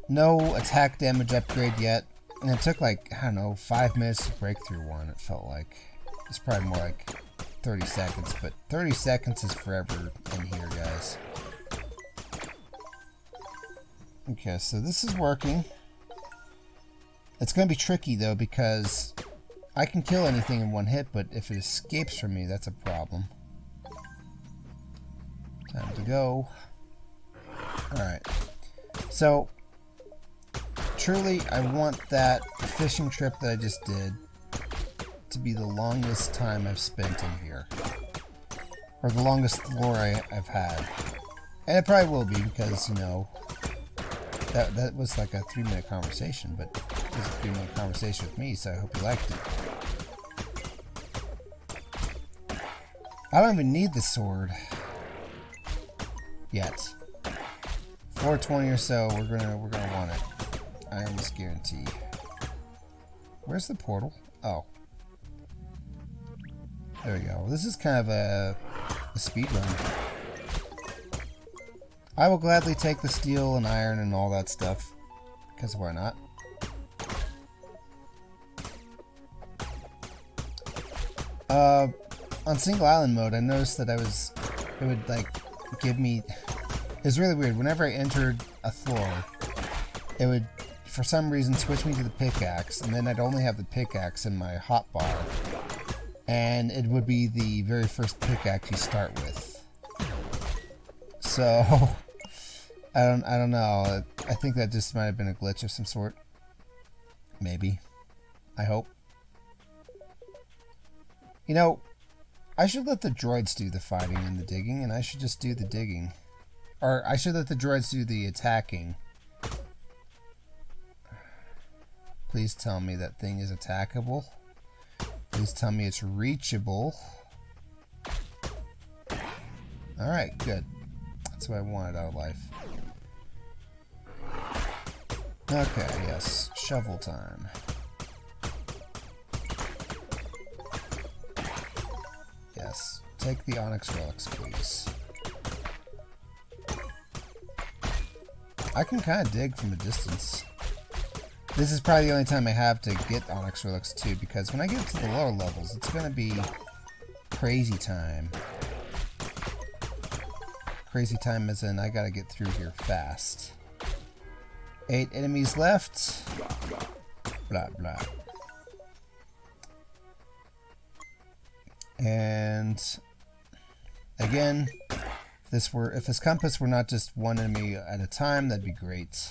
no attack damage upgrade yet. And it took, like, I don't know, 5 minutes to break through one, it felt like. It's probably more like 30 seconds, but 30 seconds is forever in here, guys. Okay, so this is working. It's going to be tricky, though, because I can kill anything in one hit, but if it escapes from me, that's a problem. Time to go. Alright. So, truly, I want that fishing trip that I just did to be the longest time I've spent in here. Or the longest lore I've had. And it probably will be, because, you know, that was like a 3-minute conversation, but it was a 3-minute conversation with me, so I hope you liked it. I don't even need the sword yet. 420 or so, we're gonna want it. I almost guarantee. Where's the portal? Oh. There we go. This is kind of a speedrun. I will gladly take the steel and iron and all that stuff, because why not? On single island mode, I noticed that it would like give me, it was really weird. Whenever I entered a floor, it would, for some reason, switch me to the pickaxe, and then I'd only have the pickaxe in my hotbar. And it would be the very first pickaxe you start with. So, I don't know. I think that just might have been a glitch of some sort. Maybe. I hope. You know, I should let the droids do the fighting and the digging, and I should just do the digging. Or I should let the droids do the attacking. Please tell me that thing is attackable. Please tell me it's reachable. Alright, good. That's what I wanted out of life. Okay, yes. Shovel time. Yes. Take the onyx relics, please. I can kind of dig from a distance. This is probably the only time I have to get onyx relics too, because when I get to the lower levels, it's going to be crazy time. Crazy time as in I gotta get through here fast. 8 enemies left. Blah blah. And again, if this compass were not just one enemy at a time, that'd be great.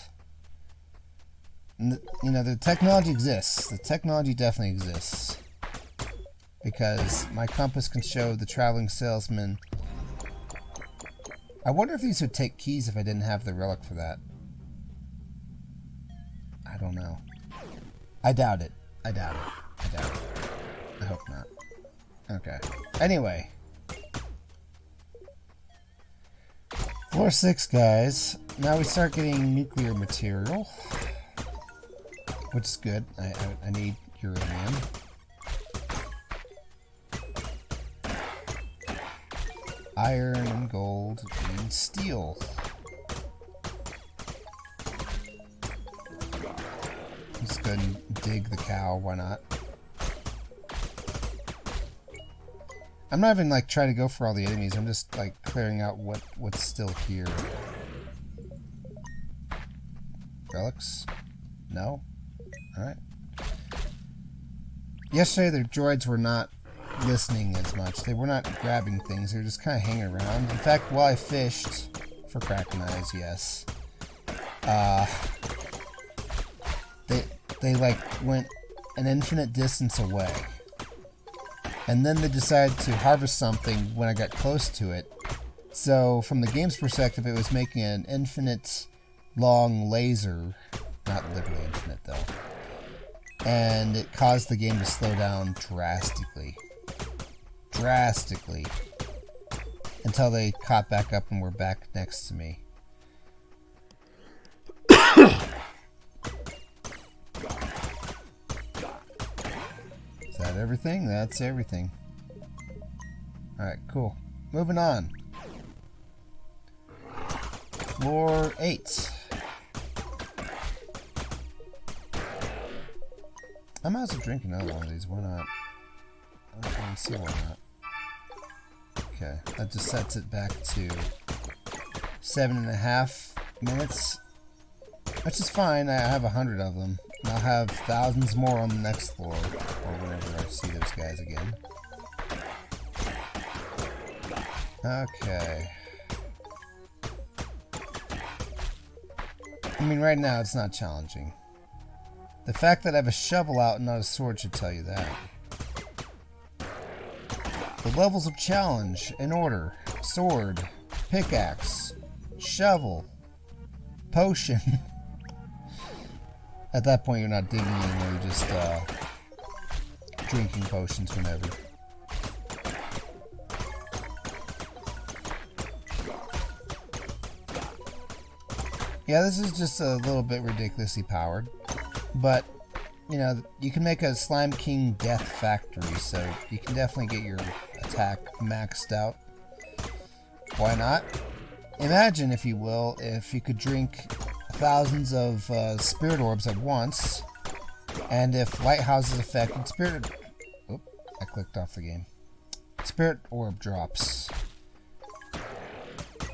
And you know, the technology exists. The technology definitely exists. Because my compass can show the traveling salesman. I wonder if these would take keys if I didn't have the relic for that. I don't know. I doubt it. I doubt it. I doubt it. I hope not. Okay. Anyway. Floor 6, guys. Now we start getting nuclear material. Which is good. I need uranium. Iron and gold and steel. Let's go and dig the cow, why not? I'm not even like trying to go for all the enemies, I'm just like clearing out what's still here. Relics? No? Alright. Yesterday the droids were not listening as much. They were not grabbing things, they were just kind of hanging around. In fact, while I fished for Kraken eyes, yes, they like went an infinite distance away, and then they decided to harvest something when I got close to it. So from the game's perspective, it was making an infinite long laser, not literally infinite though, and it caused the game to slow down drastically. Until they caught back up and were back next to me. Is that everything? That's everything. Alright, cool. Moving on. Floor 8. I might as well drink another one of these. Why not? I don't even see why not. Okay, that just sets it back to 7.5 minutes, which is fine. I have 100 of them. And I'll have thousands more on the next floor, or whenever I see those guys again. Okay. I mean, right now it's not challenging. The fact that I have a shovel out and not a sword should tell you that. The levels of challenge in order: sword, pickaxe, shovel, potion. At that point, you're not digging anymore, you're just drinking potions whenever. Yeah, this is just a little bit ridiculously powered, but you know, you can make a Slime King Death Factory, so you can definitely get your attack maxed out. Why not? Imagine, if you will, if you could drink thousands of Spirit Orbs at once, and if Lighthouse is affected, Oop, I clicked off the game. Spirit Orb drops.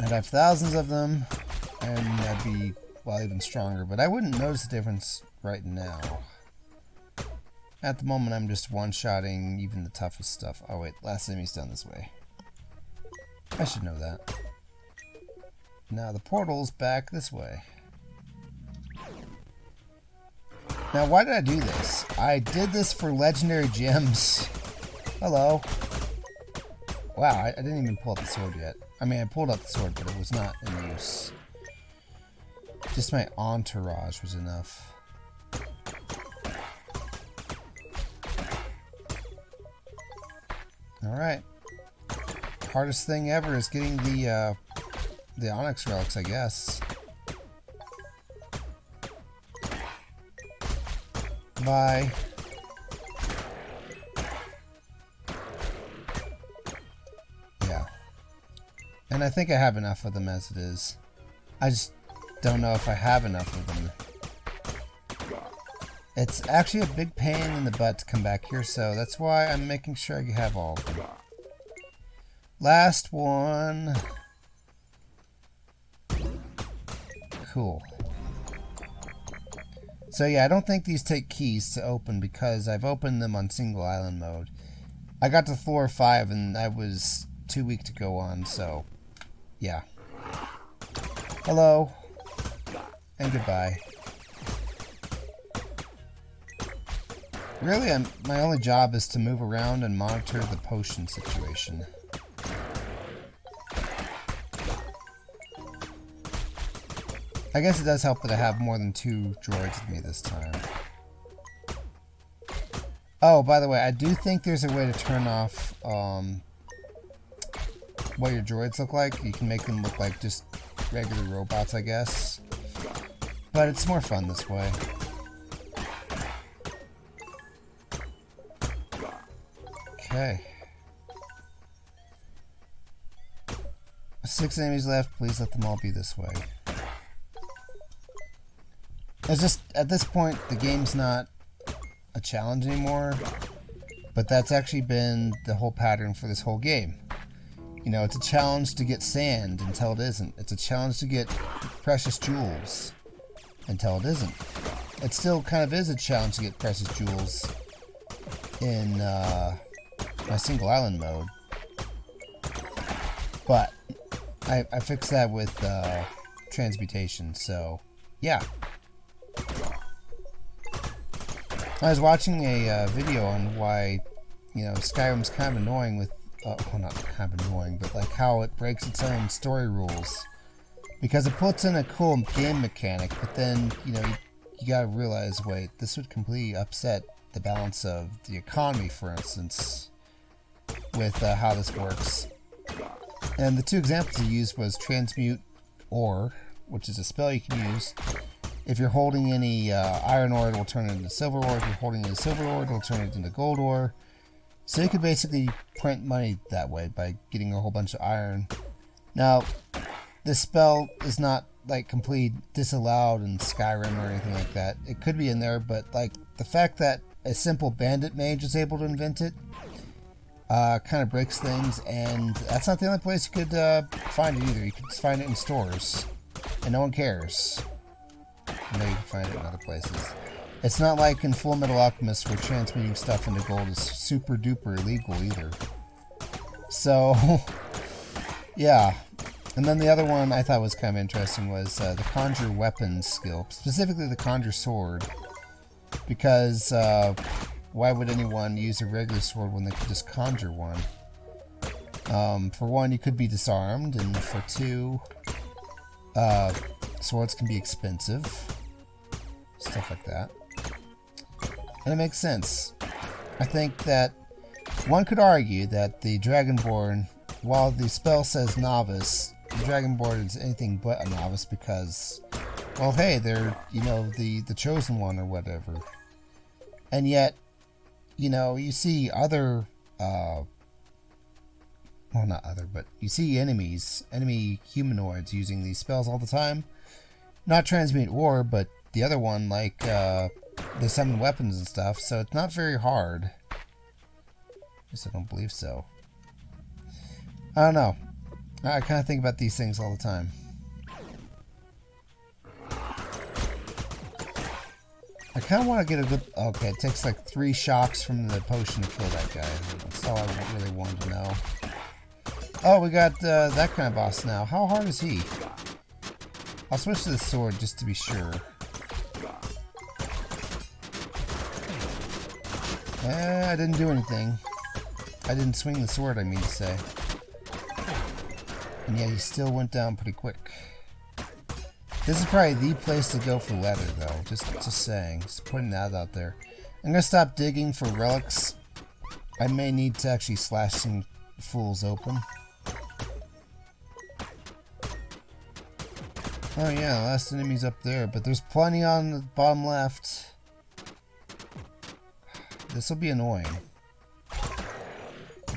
I'd have thousands of them, and that'd be well, even stronger, but I wouldn't notice the difference right now. At the moment, I'm just one-shotting even the toughest stuff. Oh wait, last enemy's down this way. I should know that. Now the portal's back this way. Now, why did I do this? I did this for legendary gems. Hello. Wow, I didn't even pull out the sword yet. I mean, I pulled out the sword, but it was not in use. Just my entourage was enough. Alright. Hardest thing ever is getting the Onyx relics, I guess. Bye. Yeah. And I think I have enough of them as it is. I just don't know if I have enough of them. It's actually a big pain in the butt to come back here, so that's why I'm making sure I have all of them. Last one. Cool. So yeah, I don't think these take keys to open because I've opened them on single island mode. I got to floor 5 and I was too weak to go on, so yeah. Hello. And goodbye. Really, my only job is to move around and monitor the potion situation. I guess it does help that I have more than 2 droids with me this time. Oh, by the way, I do think there's a way to turn off what your droids look like. You can make them look like just regular robots, I guess. But it's more fun this way. Okay. 6 enemies left. Please let them all be this way. It's just, at this point, the game's not a challenge anymore, but that's actually been the whole pattern for this whole game. You know, it's a challenge to get sand until it isn't. It's a challenge to get precious jewels until it isn't. It still kind of is a challenge to get precious jewels in my single island mode, but I fixed that with transmutation, so yeah. I was watching a video on why, you know, Skyrim's kind of annoying with, well, not kind of annoying, but like how it breaks its own story rules. Because it puts in a cool game mechanic, but then, you know, you gotta realize, wait, this would completely upset the balance of the economy, for instance, with how this works. And the 2 examples he used was Transmute Ore, which is a spell you can use. If you're holding any iron ore, it will turn it into silver ore. If you're holding any silver ore, it will turn it into gold ore. So you could basically print money that way by getting a whole bunch of iron. Now, this spell is not like completely disallowed in Skyrim or anything like that. It could be in there, but like the fact that a simple bandit mage is able to invent it kind of breaks things, and that's not the only place you could find it either. You can just find it in stores, and no one cares. I know you can find it in other places. It's not like in Full Metal Alchemist where transmuting stuff into gold is super duper illegal either. So, yeah. And then the other one I thought was kind of interesting was the Conjure Weapons skill, specifically the Conjure Sword. Because why would anyone use a regular sword when they could just conjure one? For one, you could be disarmed, and for 2, swords can be expensive. Stuff like that. And it makes sense. I think that one could argue that the Dragonborn, while the spell says novice, the Dragonborn is anything but a novice because, well, hey, they're, you know, the chosen one or whatever. And yet, you know, you see other, well, not other, but you see enemy humanoids using these spells all the time. Not Transmute Ore, but the other one, like, they summon weapons and stuff, so it's not very hard. At least I don't believe so. I don't know. I kind of think about these things all the time. I kind of want to get a good... Okay, it takes like 3 shocks from the potion to kill that guy. That's all I really wanted to know. Oh, we got that kind of boss now. How hard is he? I'll switch to the sword just to be sure. I didn't do anything. I didn't swing the sword, I mean to say. And yet he still went down pretty quick. This is probably the place to go for leather, though. Just saying. Just putting that out there. I'm gonna stop digging for relics. I may need to actually slash some fools open. Oh yeah, the last enemy's up there, but there's plenty on the bottom left. This will be annoying.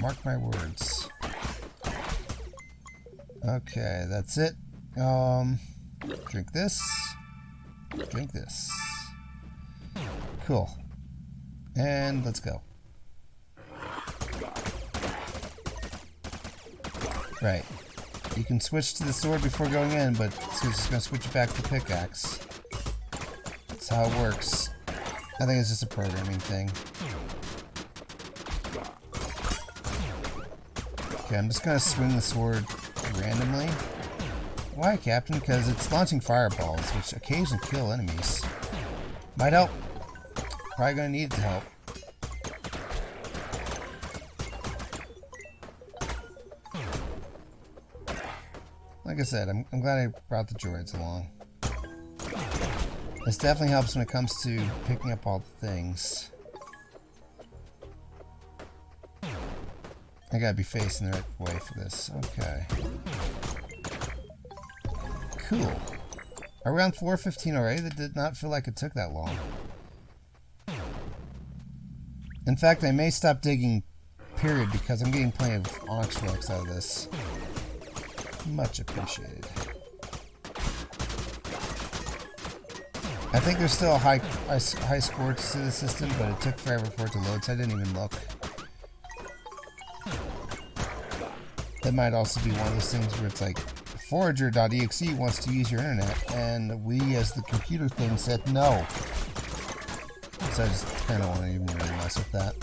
Mark my words. Okay, that's it. Drink this. Drink this. Cool. And let's go. Right. You can switch to the sword before going in, but it's just going to switch it back to pickaxe. That's how it works. I think it's just a programming thing. Okay, I'm just going to swing the sword randomly. Why, Captain? Because it's launching fireballs, which occasionally kill enemies. Might help. Probably going to need it to help. Like I said, I'm glad I brought the droids along. This definitely helps when it comes to picking up all the things. I gotta be facing the right way for this. Okay. Cool. Are we on floor 15 already? That did not feel like it took that long. In fact, I may stop digging, period, because I'm getting plenty of onyx relics out of this. Much appreciated. I think there's still a high score to the system, but it took forever for it to load, so I didn't even look. That might also be one of those things where it's like, Forager.exe wants to use your internet, and we, as the computer thing, said no. So I just kind of want to even really mess with that.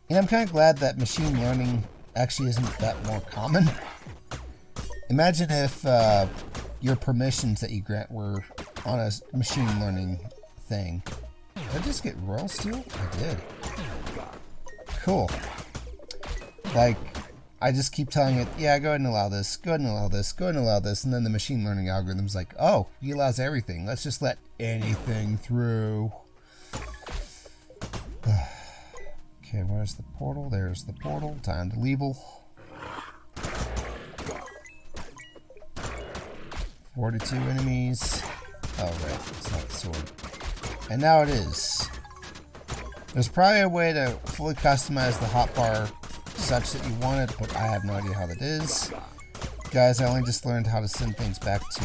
And I'm kind of glad that machine learning actually isn't that more common. Imagine if your permissions that you grant were on a machine learning thing. Did I just get royal steel? I did. Cool. Like, I just keep telling it, yeah, go ahead and allow this, go ahead and allow this, go ahead and allow this, and then the machine learning algorithm's like, oh, he allows everything. Let's just let anything through. Okay, where's the portal? There's the portal. Time to leave. 42 enemies. Oh, right. It's not the sword. And now it is. There's probably a way to fully customize the hotbar such that you want it, but I have no idea how that is. Guys, I only just learned how to send things back to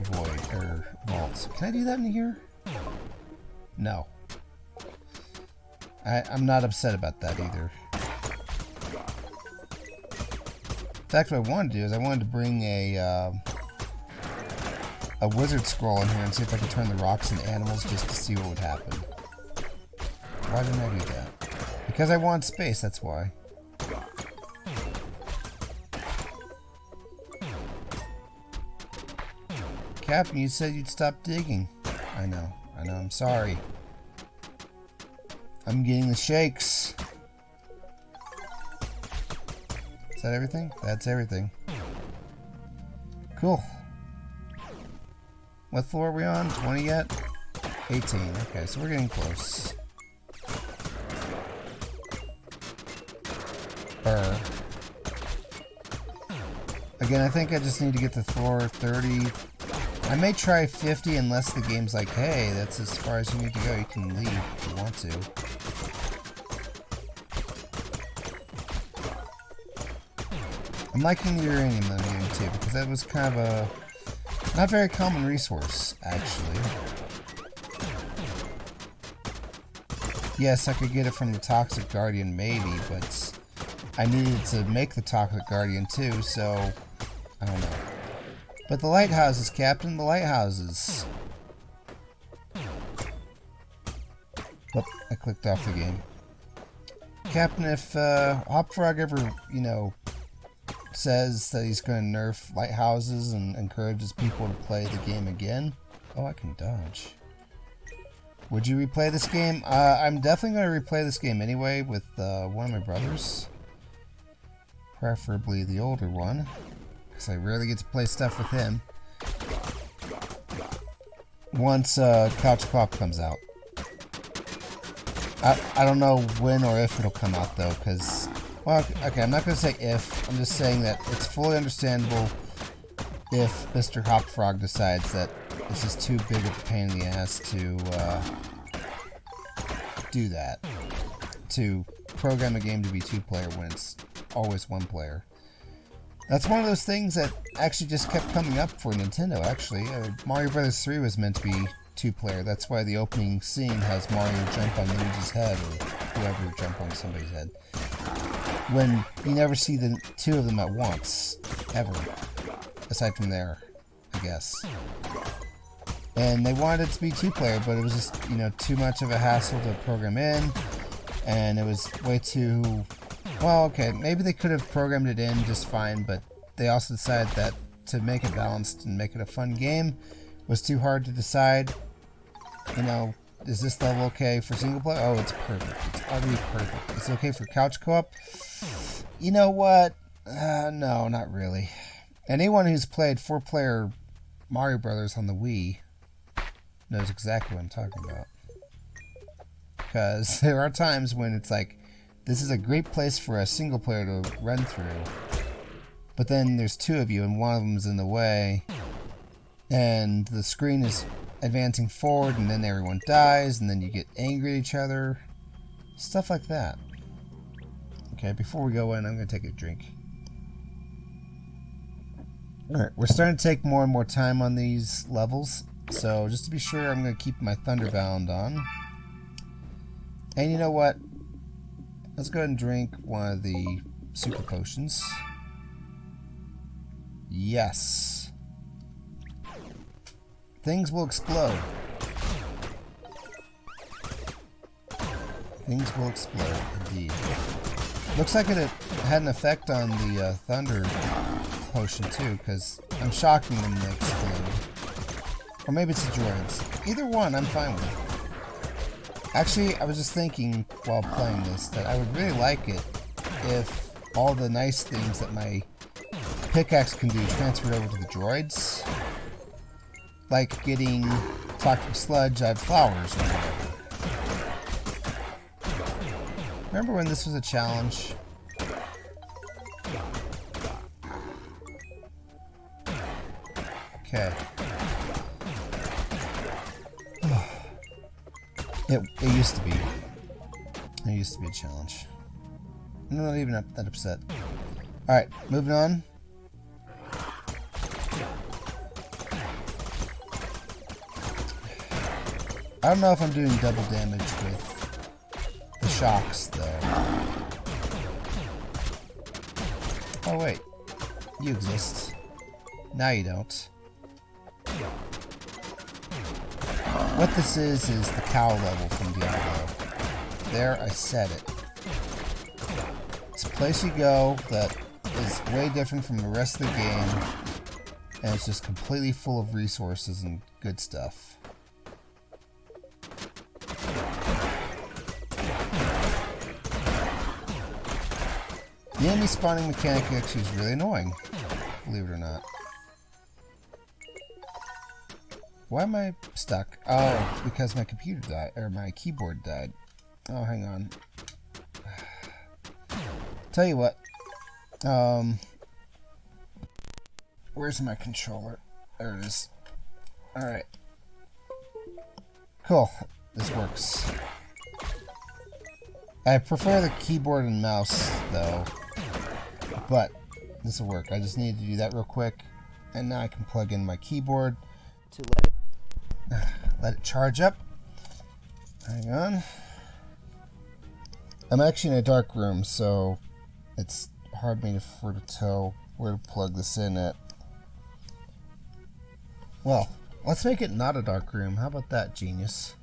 Void, or Vault. Can I do that in here? No. I'm not upset about that either. In fact, what I wanted to do is I wanted to bring a wizard scroll in here and see if I could turn the rocks into animals just to see what would happen. Why didn't I do that? Because I want space, that's why. Captain, you said you'd stop digging. I know, I'm sorry. I'm getting the shakes. Is that everything? That's everything. Cool. What floor are we on? 20 yet? 18. Okay, so we're getting close. Again, I think I just need to get to floor 30. I may try 50 unless the game's like, hey, that's as far as you need to go. You can leave if you want to. I'm liking the uranium in the game too, because that was kind of a not very common resource, actually. Yes, I could get it from the Toxic Guardian, maybe, but I needed to make the Toxic Guardian too, so I don't know. But the lighthouses, Captain, the lighthouses. Oh, I clicked off the game. Captain, if Hopfrog ever, you know, says that he's going to nerf lighthouses and encourages people to play the game again. Oh, I can dodge. Would you replay this game? I'm definitely going to replay this game anyway with one of my brothers. Preferably the older one, because I rarely get to play stuff with him. Once Couch Co-op comes out. I don't know when or if it'll come out though, because, well, okay, I'm not going to say if, I'm just saying that it's fully understandable if Mr. Hopfrog decides that this is too big of a pain in the ass to do that. To program a game to be two-player when it's always one player. That's one of those things that actually just kept coming up for Nintendo, actually. Mario Bros. 3 was meant to be two-player. That's why the opening scene has Mario jump on Luigi's head, or whoever jump on somebody's head. When you never see the two of them at once, ever. Aside from there, I guess. And they wanted it to be two-player, but it was just, you know, too much of a hassle to program in, and it was way too... Well, okay, maybe they could have programmed it in just fine, but they also decided that to make it balanced and make it a fun game was too hard to decide. You know, is this level okay for single player? Oh, it's perfect. It's utterly perfect. It's okay for couch co-op? You know what? No, not really. Anyone who's played 4-player Mario Brothers on the Wii knows exactly what I'm talking about. Because there are times when it's like, this is a great place for a single player to run through, but then there's two of you and one of them's in the way, and the screen is advancing forward, and then everyone dies, and then you get angry at each other. Stuff like that. Okay, before we go in, I'm going to take a drink. Alright, we're starting to take more and more time on these levels, so just to be sure, I'm going to keep my Thunderbound on. And you know what? Let's go ahead and drink one of the super potions. Yes. Things will explode. Things will explode, indeed. Looks like it had an effect on the thunder potion too, because I'm shocking them to explode. Or maybe it's the droids. Either one, I'm fine with. Actually, I was just thinking while playing this that I would really like it if all the nice things that my pickaxe can do transferred over to the droids. Like getting toxic sludge out of flowers or whatever. Remember when this was a challenge? Okay. It used to be. It used to be a challenge. I'm not even that upset. Alright, moving on. I don't know if I'm doing double damage with the shocks, though. Oh, wait. You exist. Now you don't. What this is the cow level from Diablo. There, I said it. It's a place you go that is way different from the rest of the game, and it's just completely full of resources and good stuff. The enemy spawning mechanic actually is really annoying, believe it or not. Why am I stuck? Oh, because my computer died, or my keyboard died. Oh, hang on. Tell you what. Where's my controller? There it is. Alright. Cool. This works. I prefer the keyboard and mouse, though. But, this will work. I just need to do that real quick. And now I can plug in my keyboard to let it charge up. Hang on. I'm actually in a dark room, so it's hard for me to tell where to plug this in at. Well, let's make it not a dark room. How about that, genius?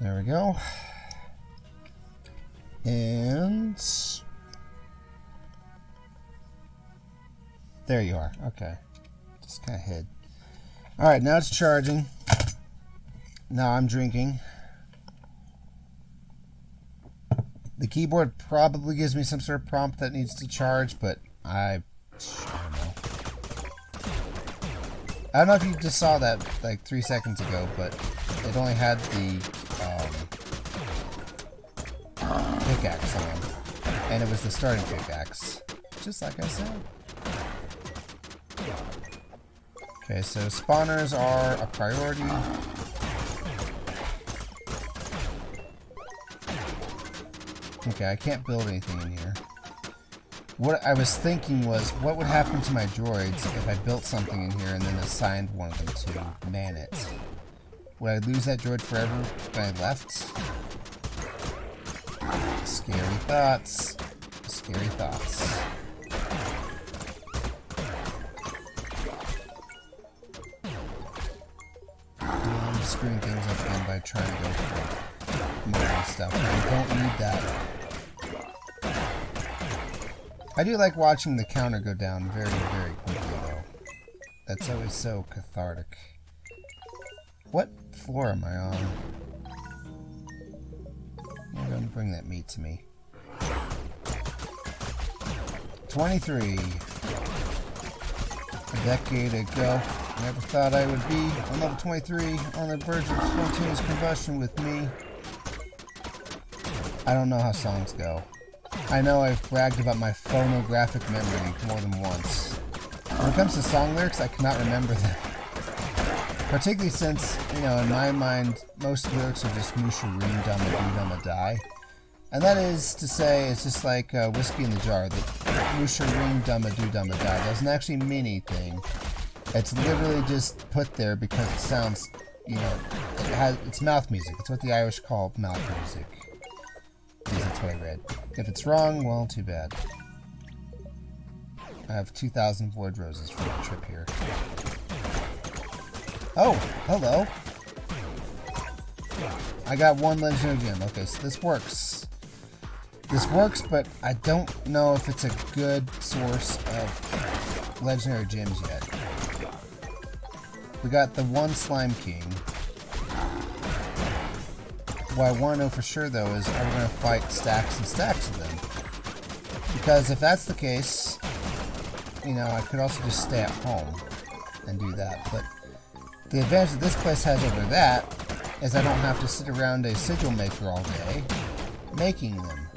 There we go. And there you are. Okay. Just kind of hid. Alright, now it's charging. Now I'm drinking. The keyboard probably gives me some sort of prompt that needs to charge, but I don't know. I don't know if you just saw that like 3 seconds ago, but it only had the pickaxe on, and it was the starting pickaxe, just like I said. Okay, so spawners are a priority. Okay, I can't build anything in here. What I was thinking was, what would happen to my droids if I built something in here and then assigned one of them to man it? Would I lose that droid forever when I left? Scary thoughts. Scary thoughts. I'm screwing things up again by trying to go for more stuff. I don't need that. I do like watching the counter go down very, very quickly, though. That's always so cathartic. What floor am I on? I'm going to bring that meat to me. 23. A decade ago. Never thought I would be on level 23 on the verge of spontaneous combustion with me. I don't know how songs go. I know I've bragged about my phonographic memory more than once. When it comes to song lyrics, I cannot remember them. Particularly since, you know, in my mind, most lyrics are just Musha Reem Dama Doo Dama Die. And that is to say, it's just like whiskey in the jar, that Musha Reem Dama Doo Dama Die doesn't actually mean anything. It's literally just put there because it sounds, you know, it's mouth music. It's what the Irish call mouth music. At least that's what I read. If it's wrong, well, too bad. I have 2,000 void roses for the trip here. Oh, hello. I got one legendary gem. Okay, so this works. This works, but I don't know if it's a good source of legendary gems yet. We got the one Slime King. What I want to know for sure, though, is are we going to fight stacks and stacks of them? Because if that's the case, you know, I could also just stay at home and do that. But the advantage that this place has over that is I don't have to sit around a sigil maker all day making them.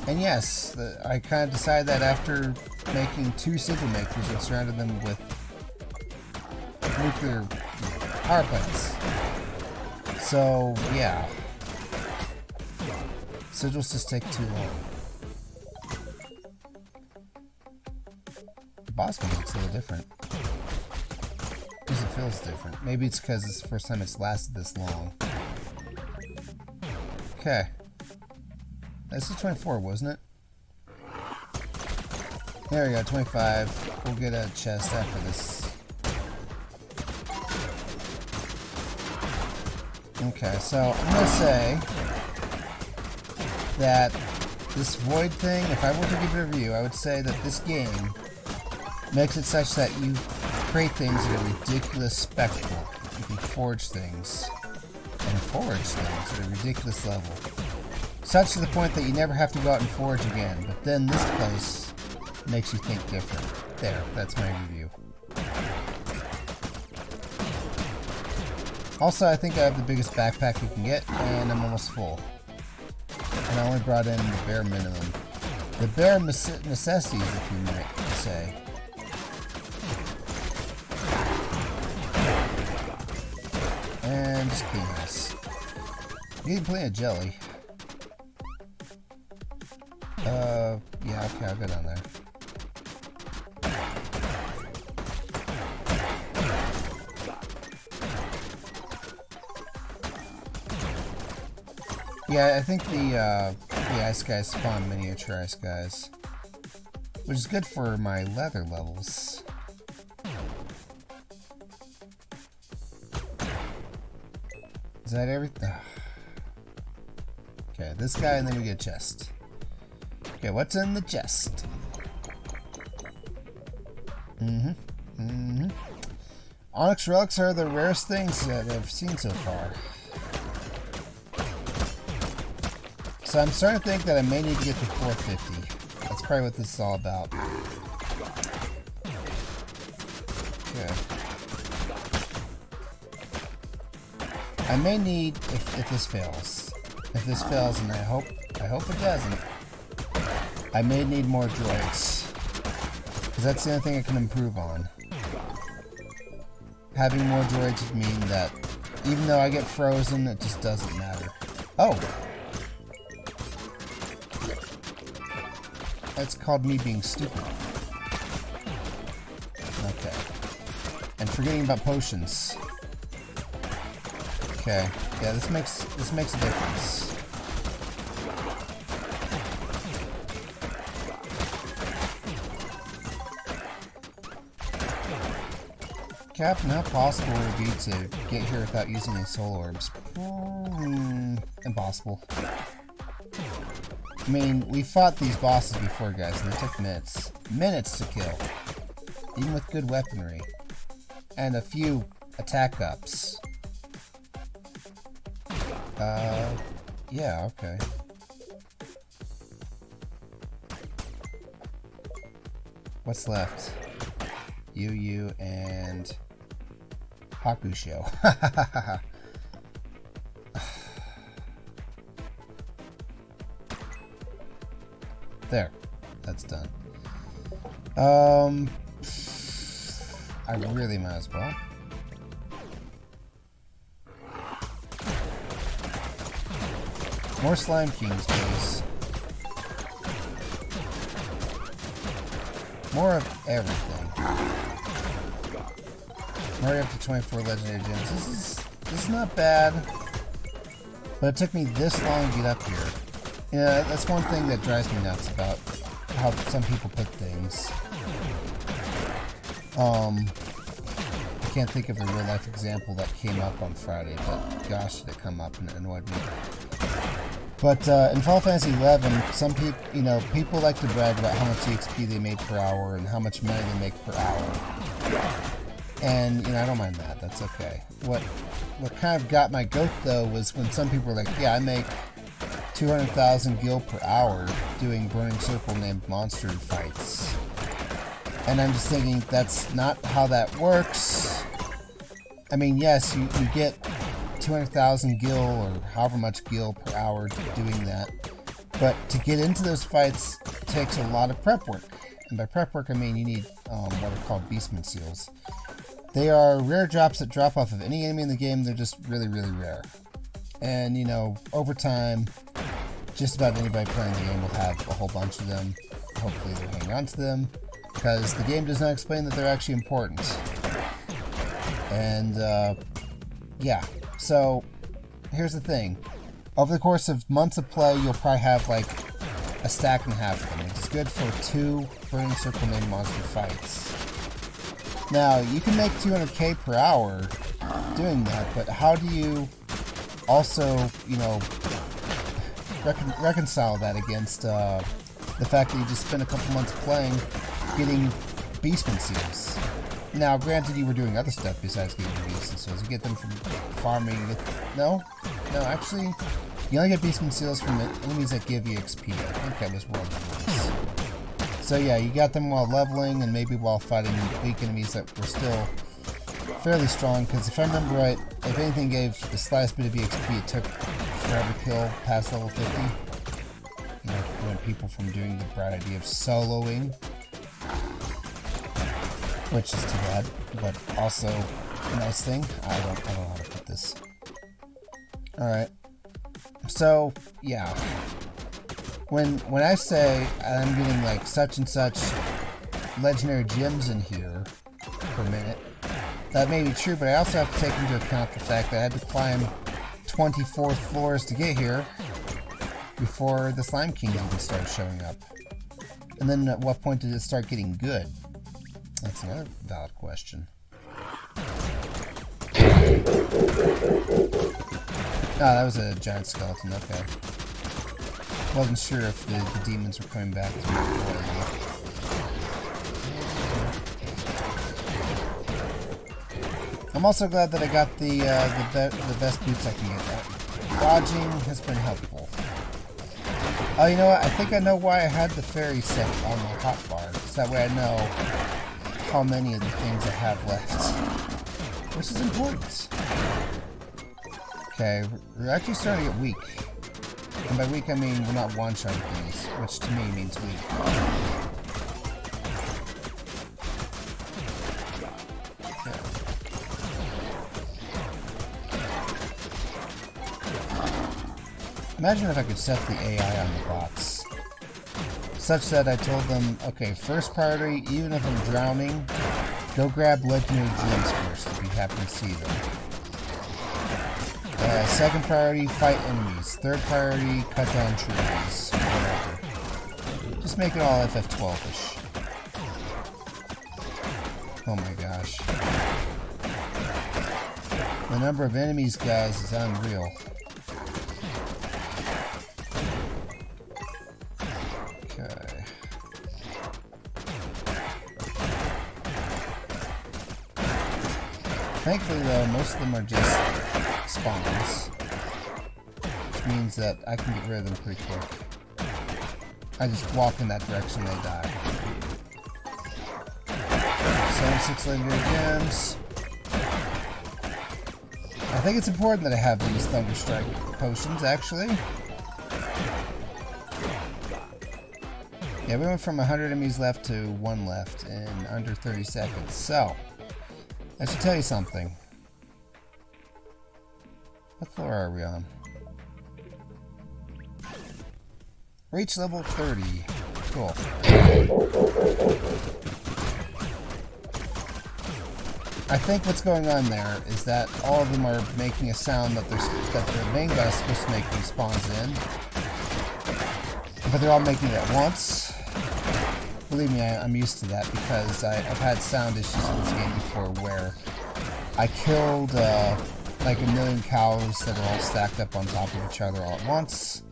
And yes, I kind of decided that after making 2 sigil makers and surrounded them with nuclear power plants. So, yeah. Sigils just take too long. The boss one looks a little different. Because it feels different. Maybe it's because it's the first time it's lasted this long. Okay. This is 24, wasn't it? There we go, 25. We'll get a chest after this. Okay, so I'm going to say that this void thing, if I were to give it a review, I would say that this game makes it such that you create things at a ridiculous spectacle. You can forge things and forage things at a ridiculous level. Such to the point that you never have to go out and forage again. But then this place makes you think different. There, that's my review. Also, I think I have the biggest backpack you can get, and I'm almost full. And I only brought in the bare minimum. The bare necessities, if you might say. And just clean this. Need plenty of jelly. Yeah, okay, I'll go down there. Yeah, I think the ice guys spawn miniature ice guys, which is good for my leather levels. Is that everything? Okay, this guy, and then we get a chest. Okay, what's in the chest? Onyx relics are the rarest things that I've seen so far. So I'm starting to think that I may need to get to 450. That's probably what this is all about. Okay. I may need, if this fails. If this fails, and I hope it doesn't, I may need more droids. Because that's the only thing I can improve on. Having more droids would mean that even though I get frozen, it just doesn't matter. Oh! That's called me being stupid. Okay. And forgetting about potions. Okay. Yeah, this makes a difference. Captain, how possible would it be to get here without using any soul orbs? Impossible. I mean, we fought these bosses before, guys, and they took minutes. Minutes to kill. Even with good weaponry. And a few attack ups. Yeah, okay. What's left? Yu and Hakusho. There. That's done. I really might as well. More Slime Kings, please. More of everything. I'm already up to 24 legendary gems. This is not bad. But it took me this long to get up here. Yeah, that's one thing that drives me nuts about how some people put things. I can't think of a real life example that came up on Friday, but gosh, did it come up and it annoyed me. But in Final Fantasy XI, some people, people like to brag about how much EXP they made per hour and how much money they make per hour. And I don't mind that. That's okay. What kind of got my goat though was when some people were like, "Yeah, I make 200,000 gil per hour doing Burning Circle named monster fights." And I'm just thinking that's not how that works. I mean, yes, you get 200,000 gil or however much gil per hour doing that, but to get into those fights takes a lot of prep work. And by prep work, I mean you need what are called Beastman Seals. They are rare drops that drop off of any enemy in the game. They're just really, really rare. And over time, just about anybody playing the game will have a whole bunch of them. Hopefully they'll hang on to them, because the game does not explain that they're actually important. And yeah, so here's the thing. Over the course of months of play, you'll probably have like a stack and a half of them. It's good for 2 Burning Circle named monster fights. Now, you can make 200k per hour doing that, but how do you also, reconcile that against the fact that you just spent a couple months playing getting Beastman Seals? Now, granted, you were doing other stuff besides getting Beastman Seals. You get them from farming. No, actually, you only get Beastman Seals from enemies that give you XP. I think that was World Wars. So yeah, you got them while leveling and maybe while fighting weak enemies that were still fairly strong, because if I remember right, if anything gave the slightest bit of EXP, it took forever to kill past level 50. Preventing people from doing the bright idea of soloing, which is too bad, but also a nice thing. I don't know how to put this. Alright. So, yeah. When I say I'm getting like such and such legendary gems in here per minute, that may be true, but I also have to take into account the fact that I had to climb 24 floors to get here before the Slime King even started showing up. And then at what point did it start getting good? That's another valid question. Ah, that was a giant skeleton, okay. wasn't sure if the demons were coming back to me. I'm also glad that I got the best boots I can get. Dodging has been helpful. Oh, you know what? I think I know why I had the fairy set on my hotbar. So that way I know how many of the things I have left. Which is important. Okay, we're actually starting to get weak. And by weak I mean we're not one-shotting things, which to me means weak. Okay. Imagine if I could set the AI on the bots. Such that I told them, okay, first priority, even if I'm drowning, go grab legendary gems first if you happen to see them. Second priority, fight enemies. Third priority, cut down trees. Whatever. Just make it all FF12-ish. Oh my gosh. The number of enemies, guys, is unreal. Okay. Thankfully, though, most of them are just spawns, which means that I can get rid of them pretty quick. I just walk in that direction, they die. 76 legendary gems. I think it's important that I have these Thunder Strike potions, actually. Yeah, we went from 100 enemies left to 1 left in under 30 seconds, so I should tell you something. What floor are we on? Reach level 30. Cool. I think what's going on there is that all of them are making a sound that their main guy is supposed to make when he spawns in. But they're all making it at once. Believe me, I'm used to that because I've had sound issues in this game before where I killed like a million cows that are all stacked up on top of each other all at once.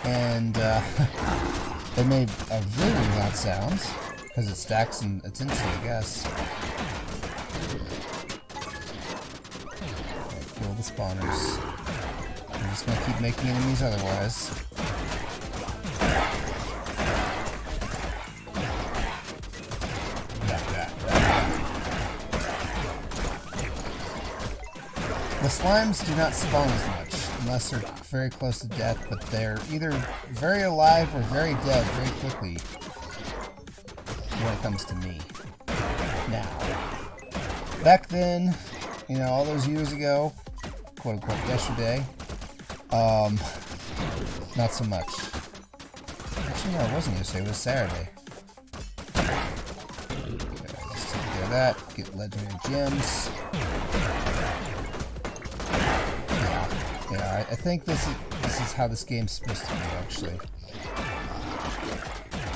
And they made a really loud sound because it stacks and it's into, I guess. Okay, kill the spawners. I'm just gonna keep making enemies otherwise. The slimes do not spawn as much, unless they're very close to death, but they're either very alive or very dead very quickly when it comes to me. Now, back then, you know, all those years ago, quote-unquote yesterday, not so much. Actually, no, it wasn't yesterday, it was Saturday. Okay, let's take care of that, get legendary gems. Yeah, I think this is how this game's supposed to be, actually.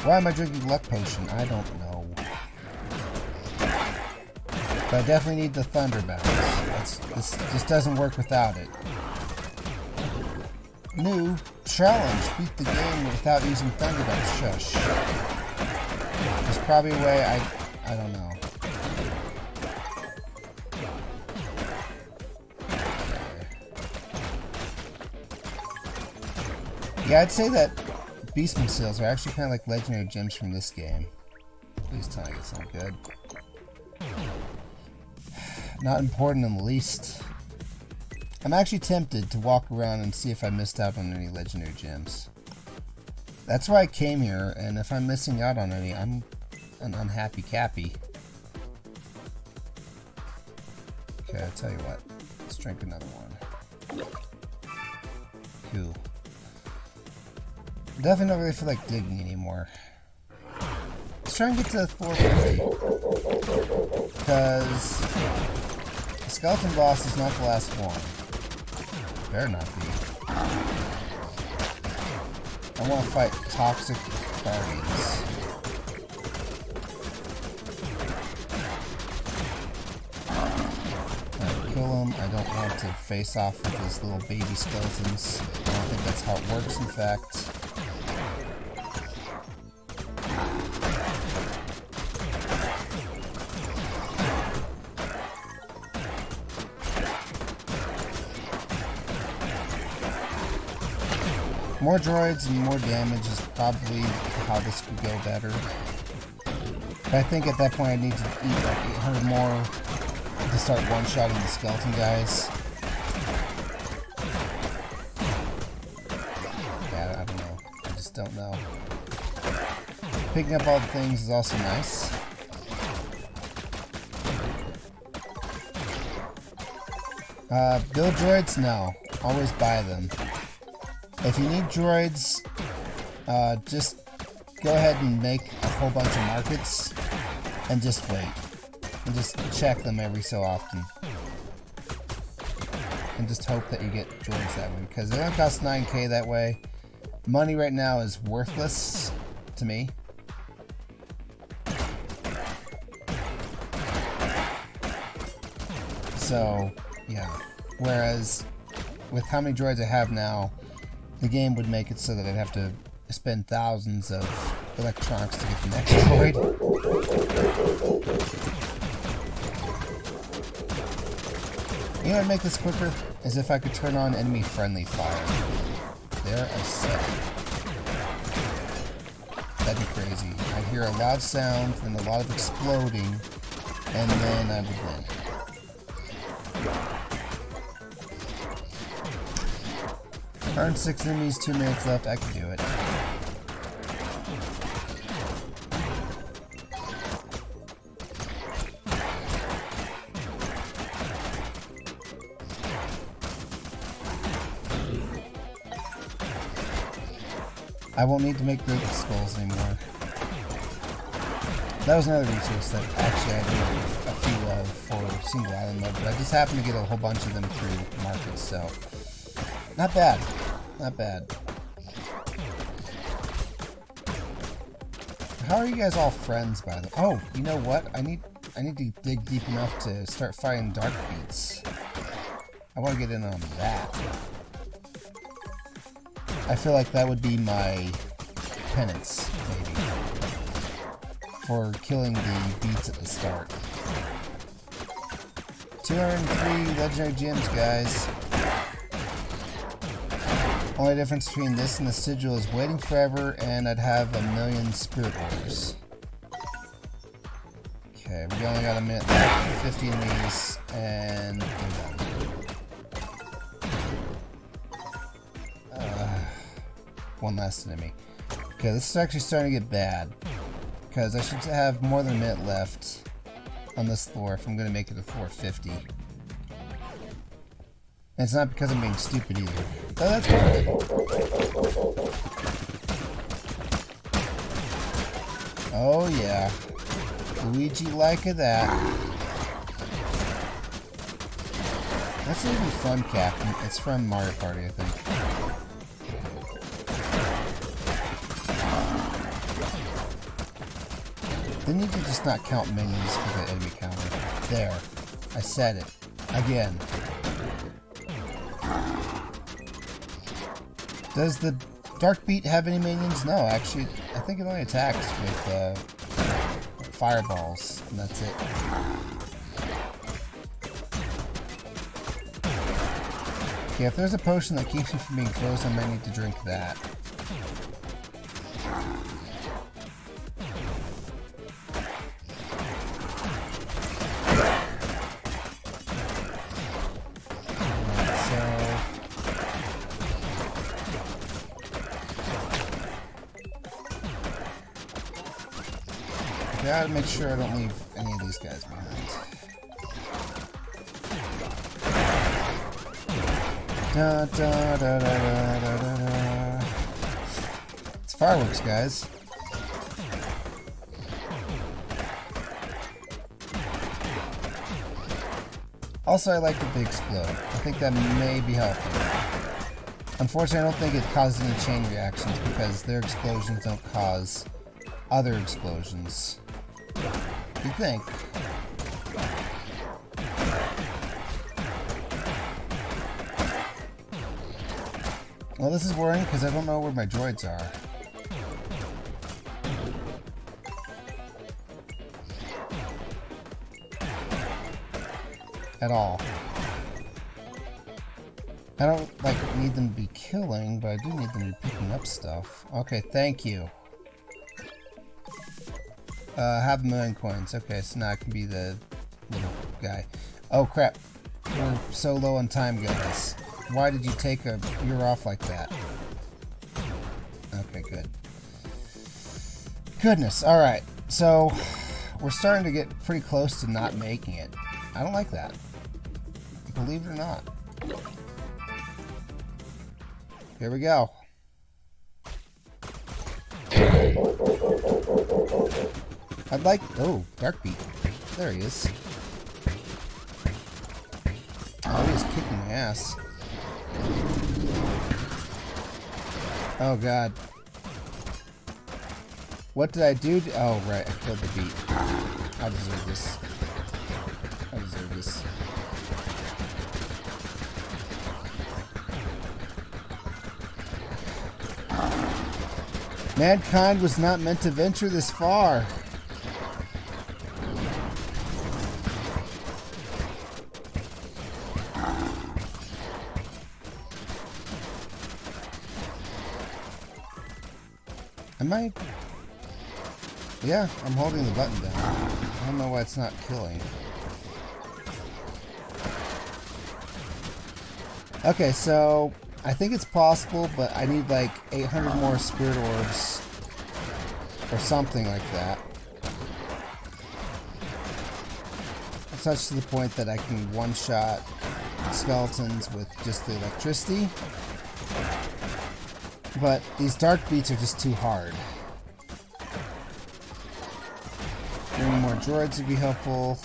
Why am I drinking luck potion? I don't know. But I definitely need the thunder bounce. This just doesn't work without it. New challenge: beat the game without using thunder bounce. Shush. There's probably a way I don't know. Yeah, I'd say that Beastman seals are actually kind of like legendary gems from this game. Please tell me it's not good. Not important in the least. I'm actually tempted to walk around and see if I missed out on any legendary gems. That's why I came here, and if I'm missing out on any, I'm an unhappy cappy. Okay, I'll tell you what. Let's drink another one. Cool. Definitely don't really feel like digging anymore. Let's try and get to floor 50. Because the skeleton boss is not the last one. Better not be. I want to fight toxic guardians. Alright, kill him. him. I don't want to face off with his little baby skeletons. I don't think that's how it works, in fact. More droids and more damage is probably how this could go better. But I think at that point I need to eat like 800 more to start one-shotting the skeleton guys. Yeah, I don't know. I just don't know. Picking up all the things is also nice. Build droids? No. Always buy them. If you need droids, just go ahead and make a whole bunch of markets and just wait. And just check them every so often. And just hope that you get droids that way, because they don't cost 9k that way. Money right now is worthless to me. So, yeah. Whereas, with how many droids I have now, the game would make it so that I'd have to spend thousands of electronics to get the next droid. You know what would make this quicker? Is if I could turn on enemy friendly fire. There, I said it. That'd be crazy. I'd hear a loud sound and a lot of exploding, and then I would win. 106 enemies, 2 minutes left. I can do it. I won't need to make great skulls anymore. That was another resource that actually I did a few of for single island mode, but I just happened to get a whole bunch of them through markets, so not bad. Not bad. How are you guys all friends, by the way? Oh, you know what? I need to dig deep enough to start fighting dark beats. I want to get in on that. I feel like that would be my penance, maybe, for killing the beats at the start. 203 legendary gems, guys. Only difference between this and the sigil is waiting forever, and I'd have 1,000,000 spirit ores. Okay, we only got a minute left, 50 enemies, and we're done. One last enemy. Okay, this is actually starting to get bad, because I should have more than a minute left on this floor if I'm going to make it a floor 50. And it's not because I'm being stupid either. Oh, that's good. Oh yeah. Luigi like that. That's an even fun captain. It's from Mario Party, I think. They need to just not count minions for the enemy counter. There. I said it. Again. Does the Dark Beat have any minions? No, actually, I think it only attacks with fireballs, and that's it. Okay, if there's a potion that keeps me from being frozen, I might need to drink that. Gotta make sure I don't leave any of these guys behind. Da, da, da, da, da, da, da. It's fireworks, guys. Also, I like the big explode. I think that may be helpful. Unfortunately, I don't think it causes any chain reactions because their explosions don't cause other explosions. You'd think. Well, this is worrying because I don't know where my droids are. At all. I don't, like, need them to be killing, but I do need them to be picking up stuff. Okay, thank you. Have 1,000,000 coins. Okay, so now I can be the little guy. Oh, crap. We're so low on time, guys. Why did you take a year off like that? Okay, good. Goodness, alright. So, we're starting to get pretty close to not making it. I don't like that. Believe it or not. Here we go. I'd like... Oh, Darkbeat. There he is. Oh, he's kicking my ass. Oh, God. What did I do? Oh, right. I killed the beat. I deserve this. I deserve this. Mankind was not meant to venture this far. Am I? Yeah, I'm holding the button down. I don't know why it's not killing. Okay, so I think it's possible, but I need like 800 more spirit orbs or something like that. Such to the point that I can one-shot skeletons with just the electricity. But these dark beats are just too hard. Bringing more droids would be helpful.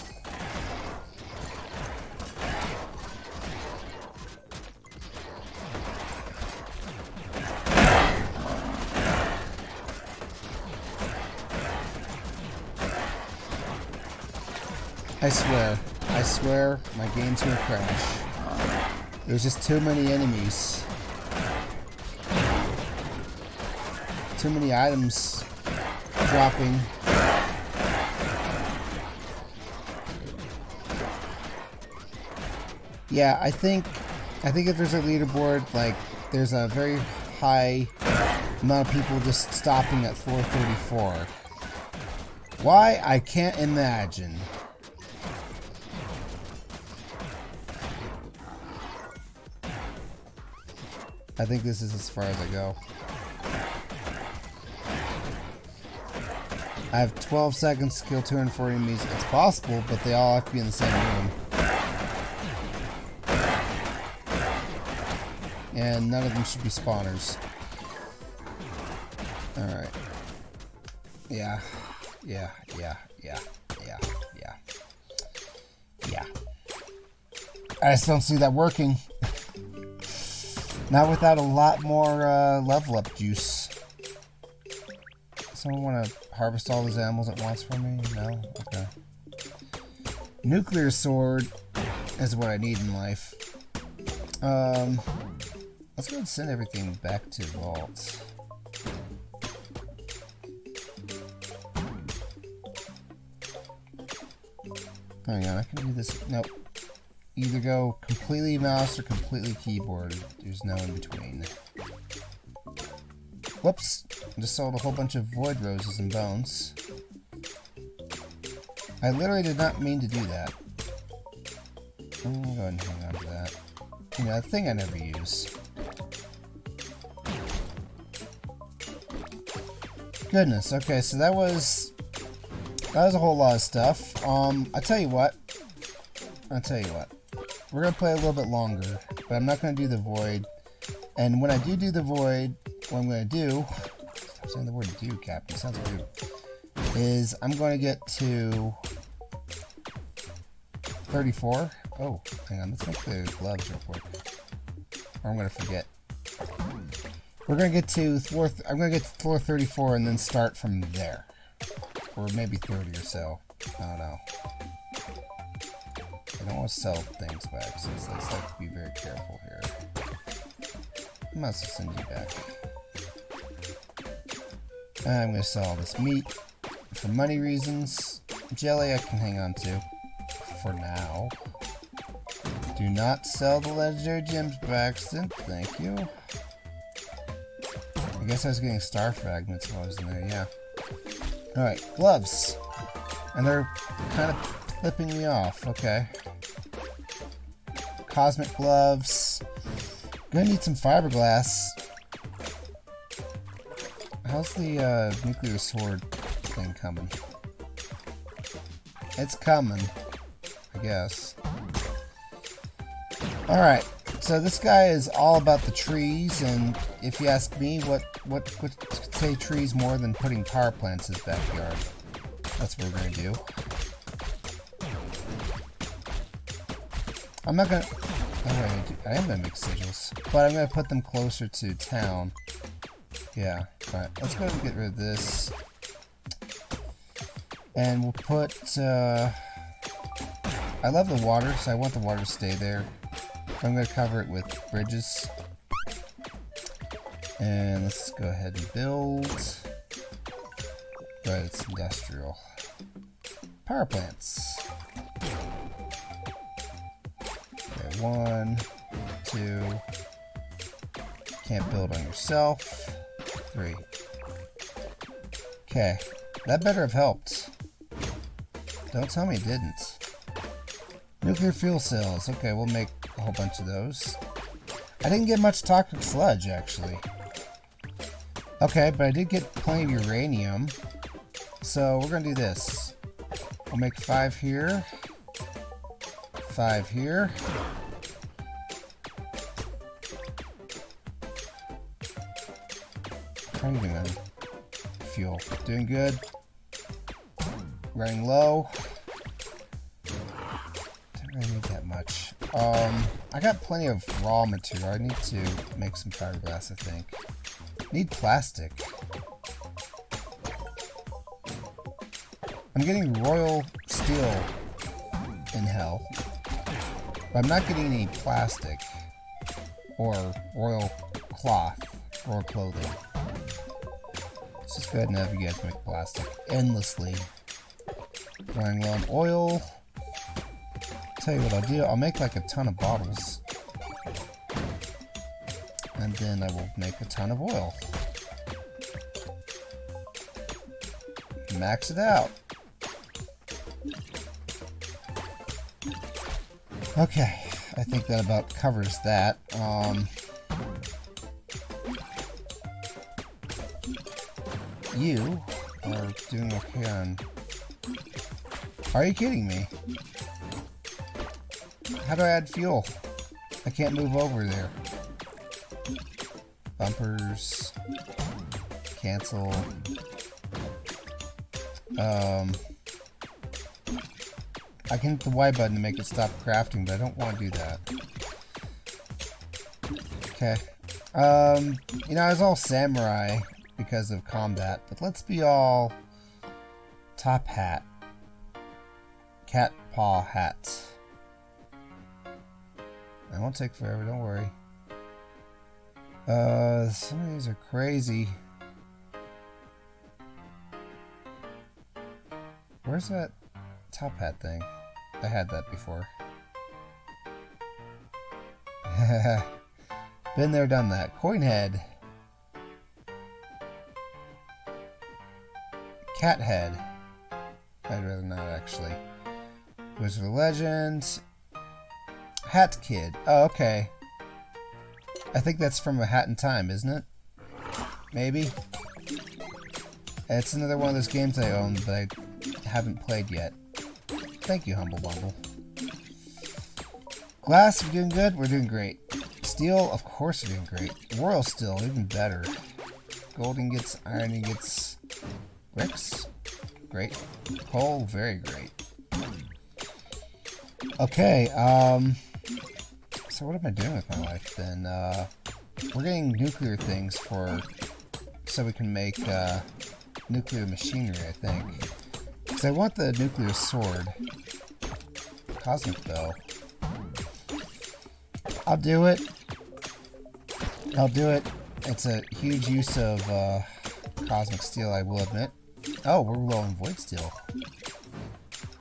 I swear, my game's gonna crash. There's just too many enemies. Too many items dropping. Yeah, I think if there's a leaderboard, like, there's a very high amount of people just stopping at floor 34. Why? I can't imagine. I think this is as far as I go. I have 12 seconds to kill 240 enemies. It's possible, but they all have to be in the same room. And none of them should be spawners. Alright. Yeah. I just don't see that working. Not without a lot more level up juice. Someone want to harvest all those animals at once for me? No? Okay. Nuclear sword is what I need in life. Let's go ahead and send everything back to vault. Hang on, I can do this. Nope. Either go completely mouse or completely keyboard. There's no in between. Whoops! I just sold a whole bunch of void roses and bones. I literally did not mean to do that. I'm gonna go ahead and hang on to that. You know, a thing I never use. Goodness, okay, so that was a whole lot of stuff. I'll tell you what. We're gonna play a little bit longer, but I'm not gonna do the void. And when I do the void, what I'm gonna do, stop saying the word do, Captain, it sounds rude, is I'm gonna get to 34. Oh, hang on, let's make the gloves real quick. Or I'm gonna forget. We're gonna get to I'm gonna get to floor 34 and then start from there. Or maybe 30 or so. I don't know. I don't want to sell things by accident, so let's like be very careful here. I might as well send you back. I'm going to sell all this meat for money reasons. Jelly I can hang on to for now. Do not sell the legendary gems by accident. Thank you. I guess I was getting star fragments while I was in there, yeah. Alright, gloves. And they're kind of flipping me off. Okay. Cosmic gloves. Gonna need some fiberglass. How's the nuclear sword thing coming? It's coming, I guess. Alright, so this guy is all about the trees, and if you ask me, what could say trees more than putting power plants in his backyard? That's what we're gonna do. I'm not gonna... Oh, wait, I am gonna make sigils, but I'm gonna put them closer to town. Yeah, alright, let's go ahead and get rid of this. And we'll put, I love the water, so I want the water to stay there. I'm going to cover it with bridges. And let's go ahead and build. Right, it's industrial. Power plants. Okay, 1, 2. Can't build on yourself. 3. Okay, that better have helped. Don't tell me it didn't. Nuclear fuel cells. Okay, we'll make a whole bunch of those. I didn't get much toxic sludge, actually. Okay, but I did get plenty of uranium. So we're gonna do this. We'll make 5 here. 5 here. How are you doing? Fuel. Doing good. Running low. Don't really need that much. I got plenty of raw material. I need to make some fiberglass, I think. Need plastic. I'm getting royal steel in hell. But I'm not getting any plastic. Or royal cloth. Royal clothing. Let's just go ahead and have you guys make plastic endlessly. Running low on oil. Tell you what I'll do, I'll make like a ton of bottles. And then I will make a ton of oil. Max it out. Okay, I think that about covers that. You are doing okay on... Are you kidding me? How do I add fuel? I can't move over there. Bumpers. Cancel. I can hit the Y button to make it stop crafting, but I don't want to do that. Okay. You know, I was all samurai because of combat, but let's be all top hat. Cat paw hat. It won't take forever, don't worry. Some of these are crazy. Where's that top hat thing? I had that before. Been there, done that. Coin head. Cat head. I'd rather not, actually. Wizard of Legends. Hat Kid. Oh, okay. I think that's from A Hat in Time, isn't it? Maybe. It's another one of those games I own, but I haven't played yet. Thank you, Humble Bumble. Glass, we're doing good? We're doing great. Steel, of course we're doing great. Royal steel, even better. Gold ingots, iron ingots. Bricks? Great. Coal, very great. Okay, so what am I doing with my life then? We're getting nuclear things so we can make, nuclear machinery, I think. Because I want the nuclear sword. Cosmic bow. I'll do it. I'll do it. It's a huge use of cosmic steel, I will admit. Oh, we're low on void steel.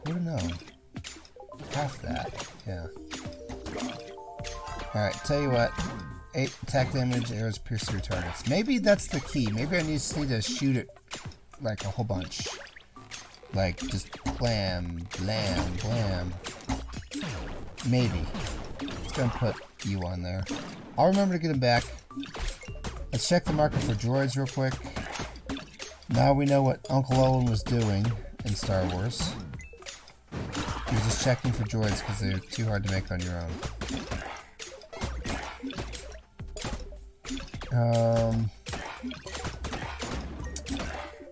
Who would have known? Half that, yeah. Alright, tell you what. 8 attack damage, arrows pierce through targets. Maybe that's the key. Maybe I just need to shoot it like a whole bunch. Like, just blam, blam, blam. Maybe. It's gonna put you on there. I'll remember to get him back. Let's check the market for droids real quick. Now we know what Uncle Owen was doing in Star Wars. He was just checking for droids because they're too hard to make on your own.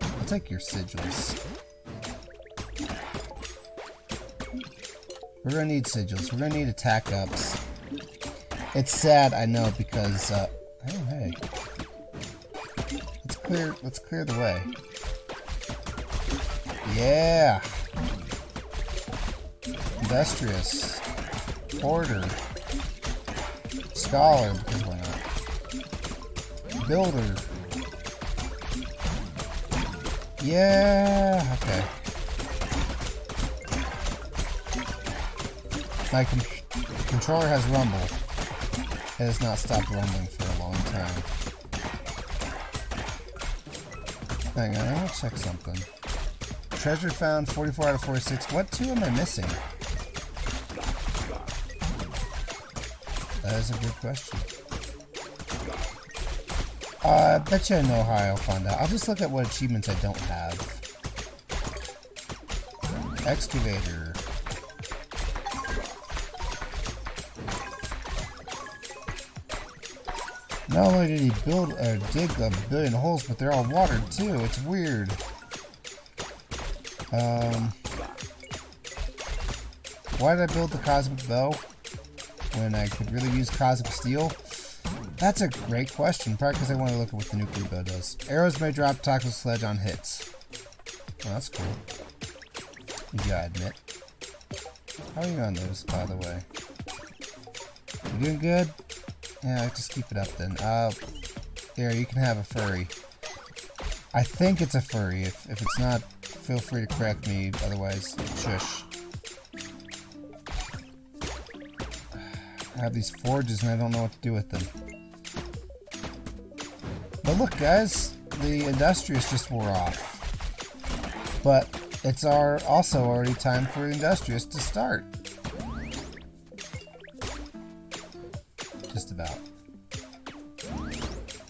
I'll take your sigils. We're gonna need sigils. We're gonna need attack ups. It's sad, I know, because oh hey. Let's clear the way. Yeah. Industrious. Hoarder. Scholar, because why not? Builder. Yeah, okay. My controller has rumble. It has not stopped rumbling for a long time. Hang on, I want to check something. Treasure found, 44 out of 46. What 2 am I missing? That is a good question. I bet you I know how I'll find out. I'll just look at what achievements I don't have. Excavator. Not only did he build or dig a billion holes, but they're all watered too. It's weird. Why did I build the cosmic bow when I could really use cosmic steel? That's a great question. Probably because I want to look at what the nuclear bow does. Arrows may drop toxic sledge on hits. Oh, that's cool. You gotta admit. How are you on those, by the way? You doing good? Yeah, just keep it up then. Here, you can have a furry. I think it's a furry. If it's not, feel free to correct me. Otherwise, shush. I have these forges and I don't know what to do with them. But look, guys, the Industrious just wore off. But it's also already time for Industrious to start. Just about.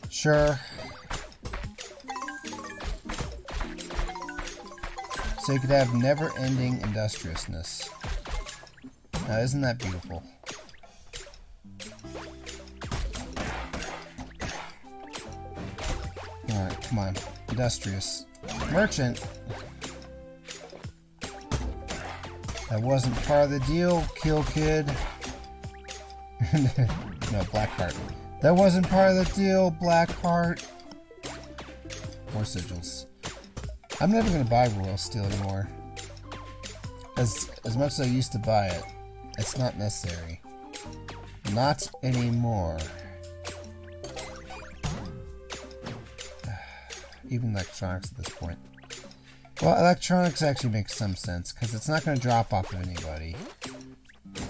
Sure. So you could have never-ending industriousness. Now, isn't that beautiful? Alright, come on. Industrious. Merchant! That wasn't part of the deal, Kill Kid. No, Blackheart. That wasn't part of the deal, Blackheart. More sigils. I'm never gonna buy Royal Steel anymore. As much as I used to buy it, it's not necessary. Not anymore. Even electronics at this point. Well, electronics actually makes some sense, because it's not going to drop off of anybody.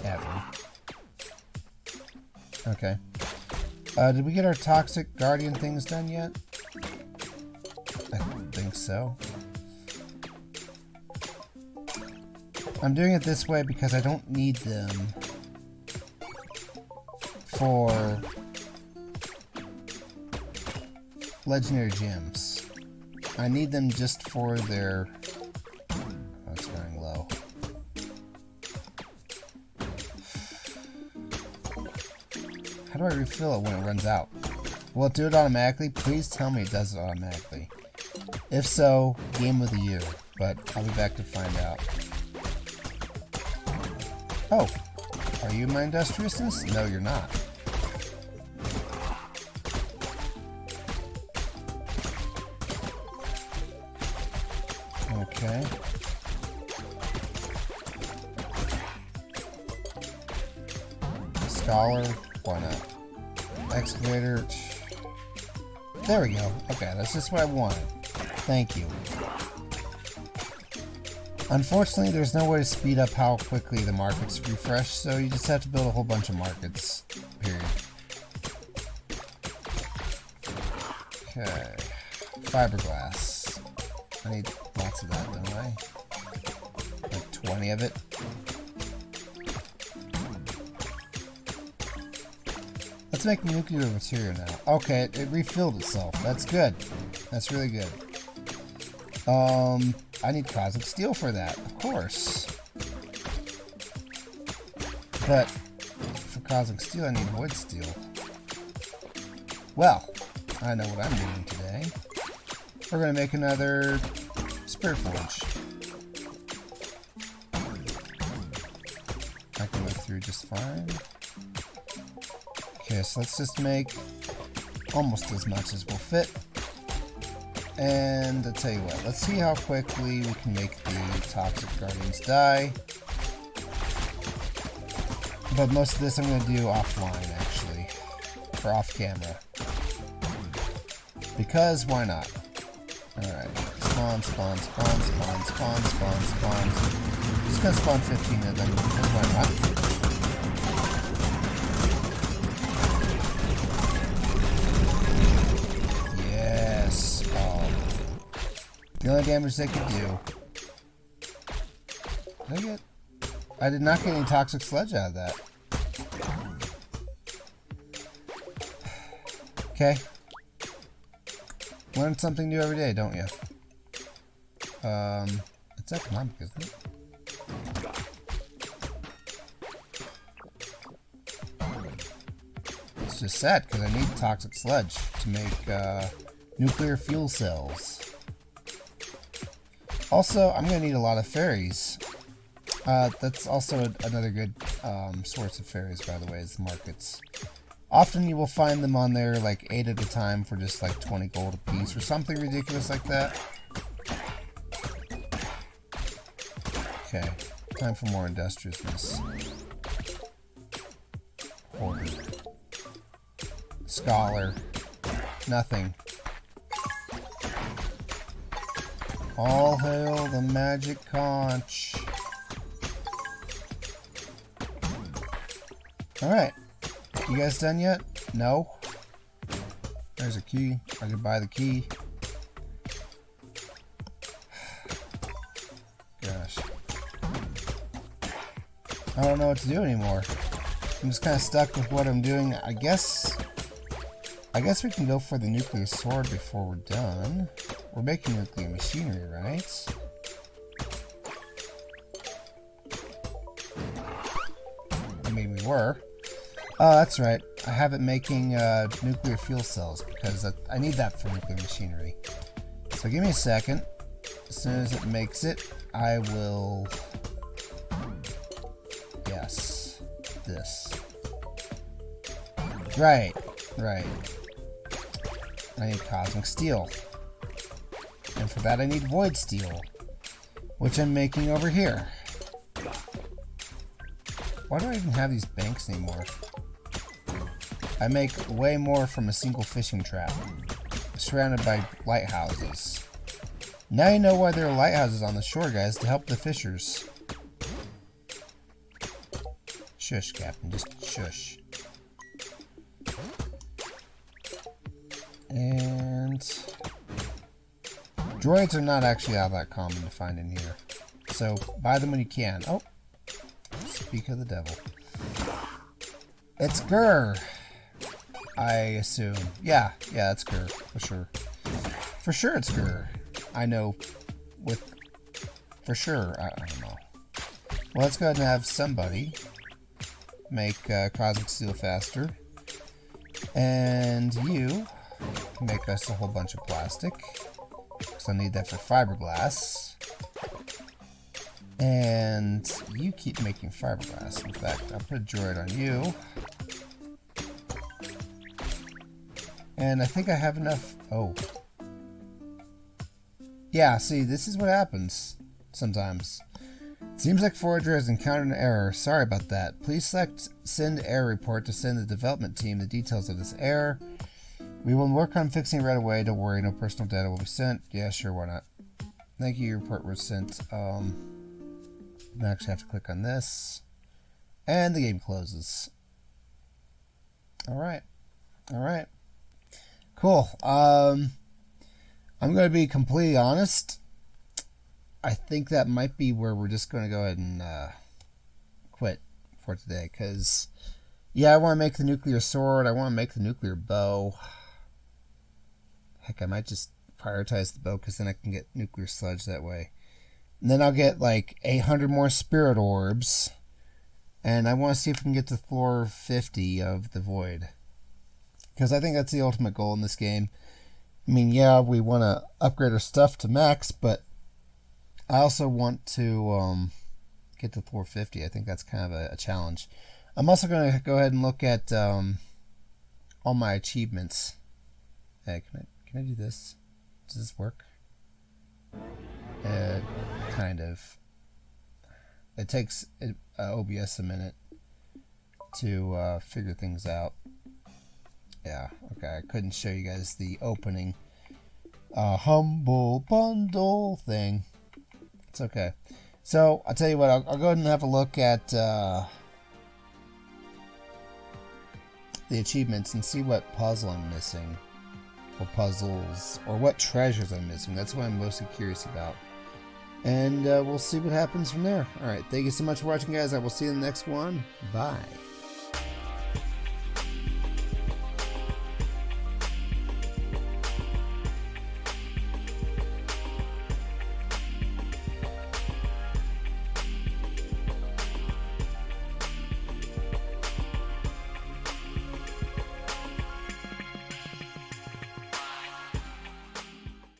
Ever. Okay. Did we get our toxic guardian things done yet? I don't think so. I'm doing it this way because I don't need them for legendary gems. I need them just for their... Oh, it's running low. How do I refill it when it runs out? Will it do it automatically? Please tell me it does it automatically. If so, game of the year. But I'll be back to find out. Oh, are you my industriousness? No, you're not. Okay. Scholar, why not? Excavator, There we go. Okay, that's just what I wanted. Thank you. Unfortunately, there's no way to speed up how quickly the markets refresh, so you just have to build a whole bunch of markets. Period. Okay. Fiberglass. I need lots of that, don't I? Like 20 of it. Let's make nuclear material now. Okay, it refilled itself. That's good. That's really good. I need cosmic steel for that, of course. But for cosmic steel, I need wood steel. Well, I know what I'm doing today. We're gonna make another spirit forge. I can go through just fine. Okay, so let's just make almost as much as will fit. And I'll tell you what, let's see how quickly we can make the toxic guardians die. But most of this I'm going to do offline, actually. Or off camera. Because why not? Alright, spawn, spawn, spawn, spawn, spawn, spawn, spawn. Just going to spawn 15 of them, because why not? The only damage they could do. I did not get any toxic sludge out of that. Okay. Learn something new every day, don't you? It's economic, isn't it? It's just sad because I need toxic sludge to make nuclear fuel cells. Also, I'm going to need a lot of fairies. That's also another good source of fairies, by the way, is the markets. Often you will find them on there like 8 at a time for just like 20 gold a piece or something ridiculous like that. Okay, time for more industriousness. Hoarder. Scholar. Nothing. All hail the magic conch. Alright. You guys done yet? No? There's a key. I can buy the key. Gosh. I don't know what to do anymore. I'm just kind of stuck with what I'm doing. I guess we can go for the nuclear sword before we're done. We're making nuclear machinery, right? I mean, we were. Oh, that's right. I have it making nuclear fuel cells because I need that for nuclear machinery. So give me a second. As soon as it makes it, I will... Yes. This. Right. Right. I need cosmic steel. And for that I need void steel, which I'm making over here. Why do I even have these banks anymore? I make way more from a single fishing trap, surrounded by lighthouses. Now you know why there are lighthouses on the shore, guys, to help the fishers. Shush, Captain, just shush. And... droids are not actually all that common to find in here. So, buy them when you can. Oh! Speak of the devil. It's Grr! I assume. Yeah, it's Grr, for sure. For sure it's Grr. I know with... for sure, I don't know. Well, let's go ahead and have somebody make cosmic steel faster. And you make us a whole bunch of plastic. Because I need that for fiberglass. And you keep making fiberglass. In fact, I'll put a droid on you. And I think I have enough... oh. Yeah, see, this is what happens sometimes. It seems like Forager has encountered an error. Sorry about that. Please select Send Error Report to send the development team the details of this error. We will work on fixing it right away. Don't worry, no personal data will be sent. Yeah, sure, why not? Thank you, your report was sent. I actually have to click on this. And the game closes. Alright. Alright. Cool. I'm going to be completely honest. I think that might be where we're just going to go ahead and quit for today. Because, yeah, I want to make the nuclear sword. I want to make the nuclear bow. Heck, I might just prioritize the bow because then I can get nuclear sludge that way. And then I'll get like 800 more spirit orbs. And I want to see if we can get to floor 50 of the void. Because I think that's the ultimate goal in this game. I mean, yeah, we want to upgrade our stuff to max, but I also want to get to floor 50. I think that's kind of a challenge. I'm also going to go ahead and look at all my achievements. Hey, can I do this? Does this work? Kind of. It takes OBS a minute to figure things out. Yeah, okay, I couldn't show you guys the opening humble bundle thing. It's okay. So, I'll tell you what, I'll go ahead and have a look at the achievements and see what puzzle I'm missing. Or puzzles, or what treasures I'm missing. That's what I'm mostly curious about. And we'll see what happens from there. Alright, thank you so much for watching, guys. I will see you in the next one. Bye.